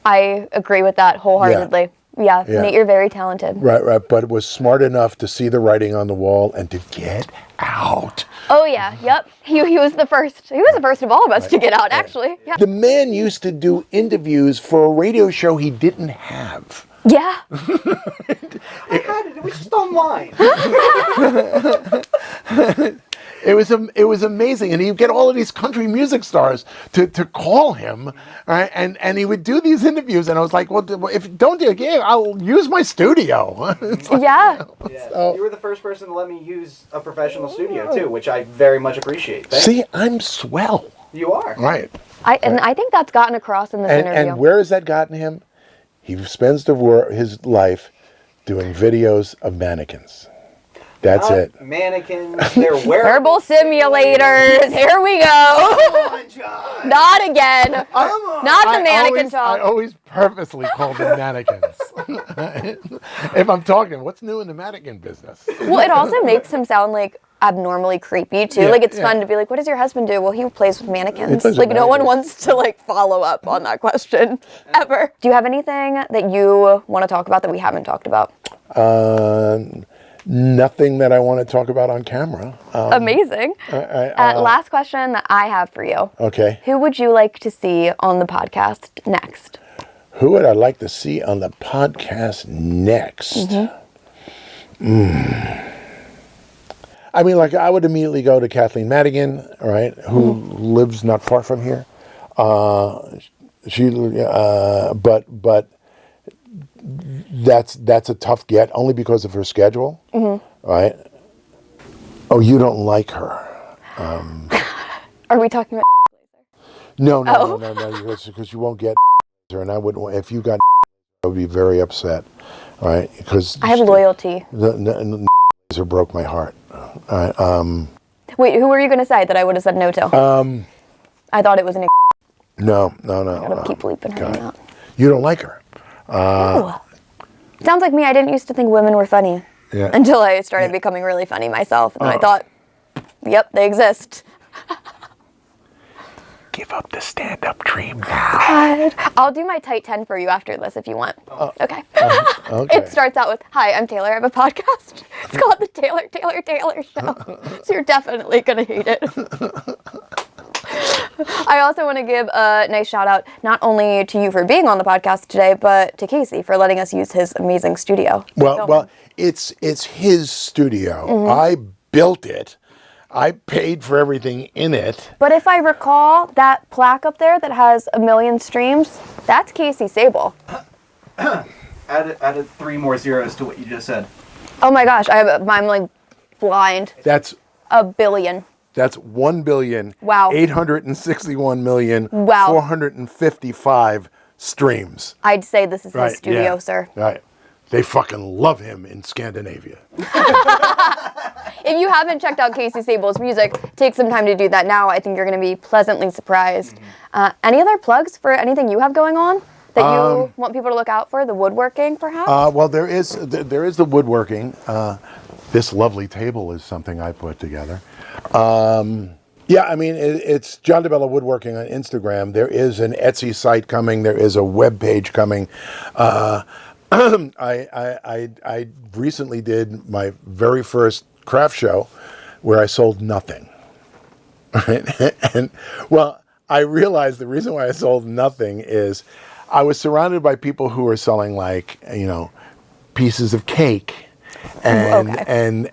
I agree with that wholeheartedly. Yeah. Nate, you're very talented. Right. But was smart enough to see the writing on the wall and to get out. Oh yeah, yep. He was the first. He was the first of all of us to get out, actually. Yeah. The man used to do interviews for a radio show he didn't have. Yeah. I had it. It was just online. It was amazing, and he'd get all of these country music stars to call him, right? And he would do these interviews, and I was like, well, if don't do it again, I'll use my studio. Yeah. So, you were the first person to let me use a professional studio too, which I very much appreciate. Thank you. See, I'm swell. You are. Right. I think that's gotten across in this interview. And where has that gotten him? He spends his life doing videos of mannequins. That's it. Mannequins, they're wearable simulators. Here we go. Come on, John. Not again. Not the mannequin I talk. always purposely call them mannequins. If I'm talking, what's new in the mannequin business? Well, it also makes him sound like abnormally creepy too. It's fun to be like, what does your husband do? Well, he plays with mannequins. Plays with no one mannequins. wants to follow up on that question ever. Do you have anything that you want to talk about that we haven't talked about? Nothing that I want to talk about on camera. Amazing. Last question that I have for you. Okay. Who would you like to see on the podcast next? Who would I like to see on the podcast next? I mean, I would immediately go to Kathleen Madigan, right, who lives not far from here. But that's a tough get, only because of her schedule, right? Oh, you don't like her. Are we talking about? No, because you won't get her, and I wouldn't. If you got, I would be very upset, right? Because I have loyalty. The broke my heart. Wait, who were you going to say that I would have said no to? I thought it was an. No. I gotta keep bleeping her name out. You don't like her. Sounds like me. I didn't used to think women were funny until I started becoming really funny myself, and I thought, yep, they exist. Give up the stand-up dream now. God. I'll do my tight 10 for you after this if you want. Okay. Okay. It starts out with, hi, I'm Taylor. I have a podcast. It's called The Taylor Show. So you're definitely going to hate it. I also want to give a nice shout out not only to you for being on the podcast today, but to Casey for letting us use his amazing studio. Well, it's his studio. I built it. I paid for everything in it. But if I recall, that plaque up there that has 1 million streams, that's Casey Sable. Added 3 more zeros to what you just said. Oh my gosh, I'm like blind. That's 1 billion. That's 1 billion. Wow. 861 million. Wow. 455 streams. I'd say this is his studio, sir. Right. They fucking love him in Scandinavia. If you haven't checked out Casey Sable's music, take some time to do that now. I think you're going to be pleasantly surprised. Any other plugs for anything you have going on that you want people to look out for? The woodworking, perhaps? Well, there is the woodworking. This lovely table is something I put together. Yeah, I mean, it's John DeBella Woodworking on Instagram. There is an Etsy site coming. There is a web page coming. I recently did my very first craft show where I sold nothing. And well, I realized the reason why I sold nothing is I was surrounded by people who were selling pieces of cake and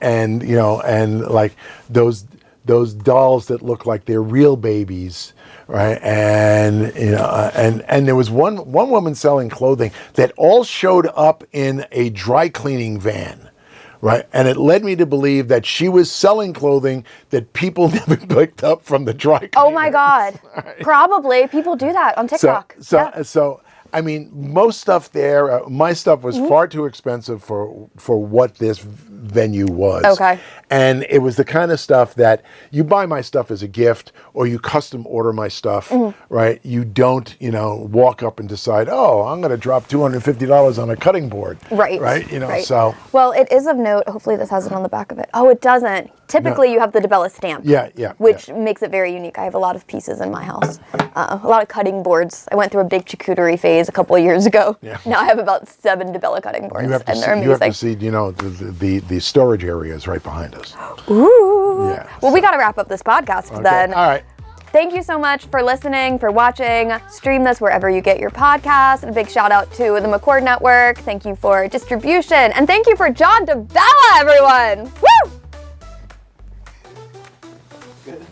like those dolls that look like they're real babies, right? And and there was one woman selling clothing that all showed up in a dry cleaning van, right? And it led me to believe that she was selling clothing that people never picked up from the dry cleaner. Oh my God. Right. Probably. People do that on TikTok. So I mean, most stuff there, my stuff was far too expensive for what this venue was. Okay. And it was the kind of stuff that you buy my stuff as a gift or you custom order my stuff, right? You don't, walk up and decide, oh, I'm going to drop $250 on a cutting board. Right. Right? So. Well, it is of note. Hopefully this has it on the back of it. Oh, it doesn't. Typically you have the DeBella stamp. Yeah. Which makes it very unique. I have a lot of pieces in my house. A lot of cutting boards. I went through a big charcuterie phase a couple of years ago. Yeah. Now I have about 7 DeBella cutting boards. They're amazing. You have to see, the storage areas right behind us. Ooh. Yeah. Well, we got to wrap up this podcast then. All right. Thank you so much for listening, for watching. Stream this wherever you get your podcasts. And a big shout out to the McCord Network. Thank you for distribution. And thank you for John DeBella, everyone. Woo! Good.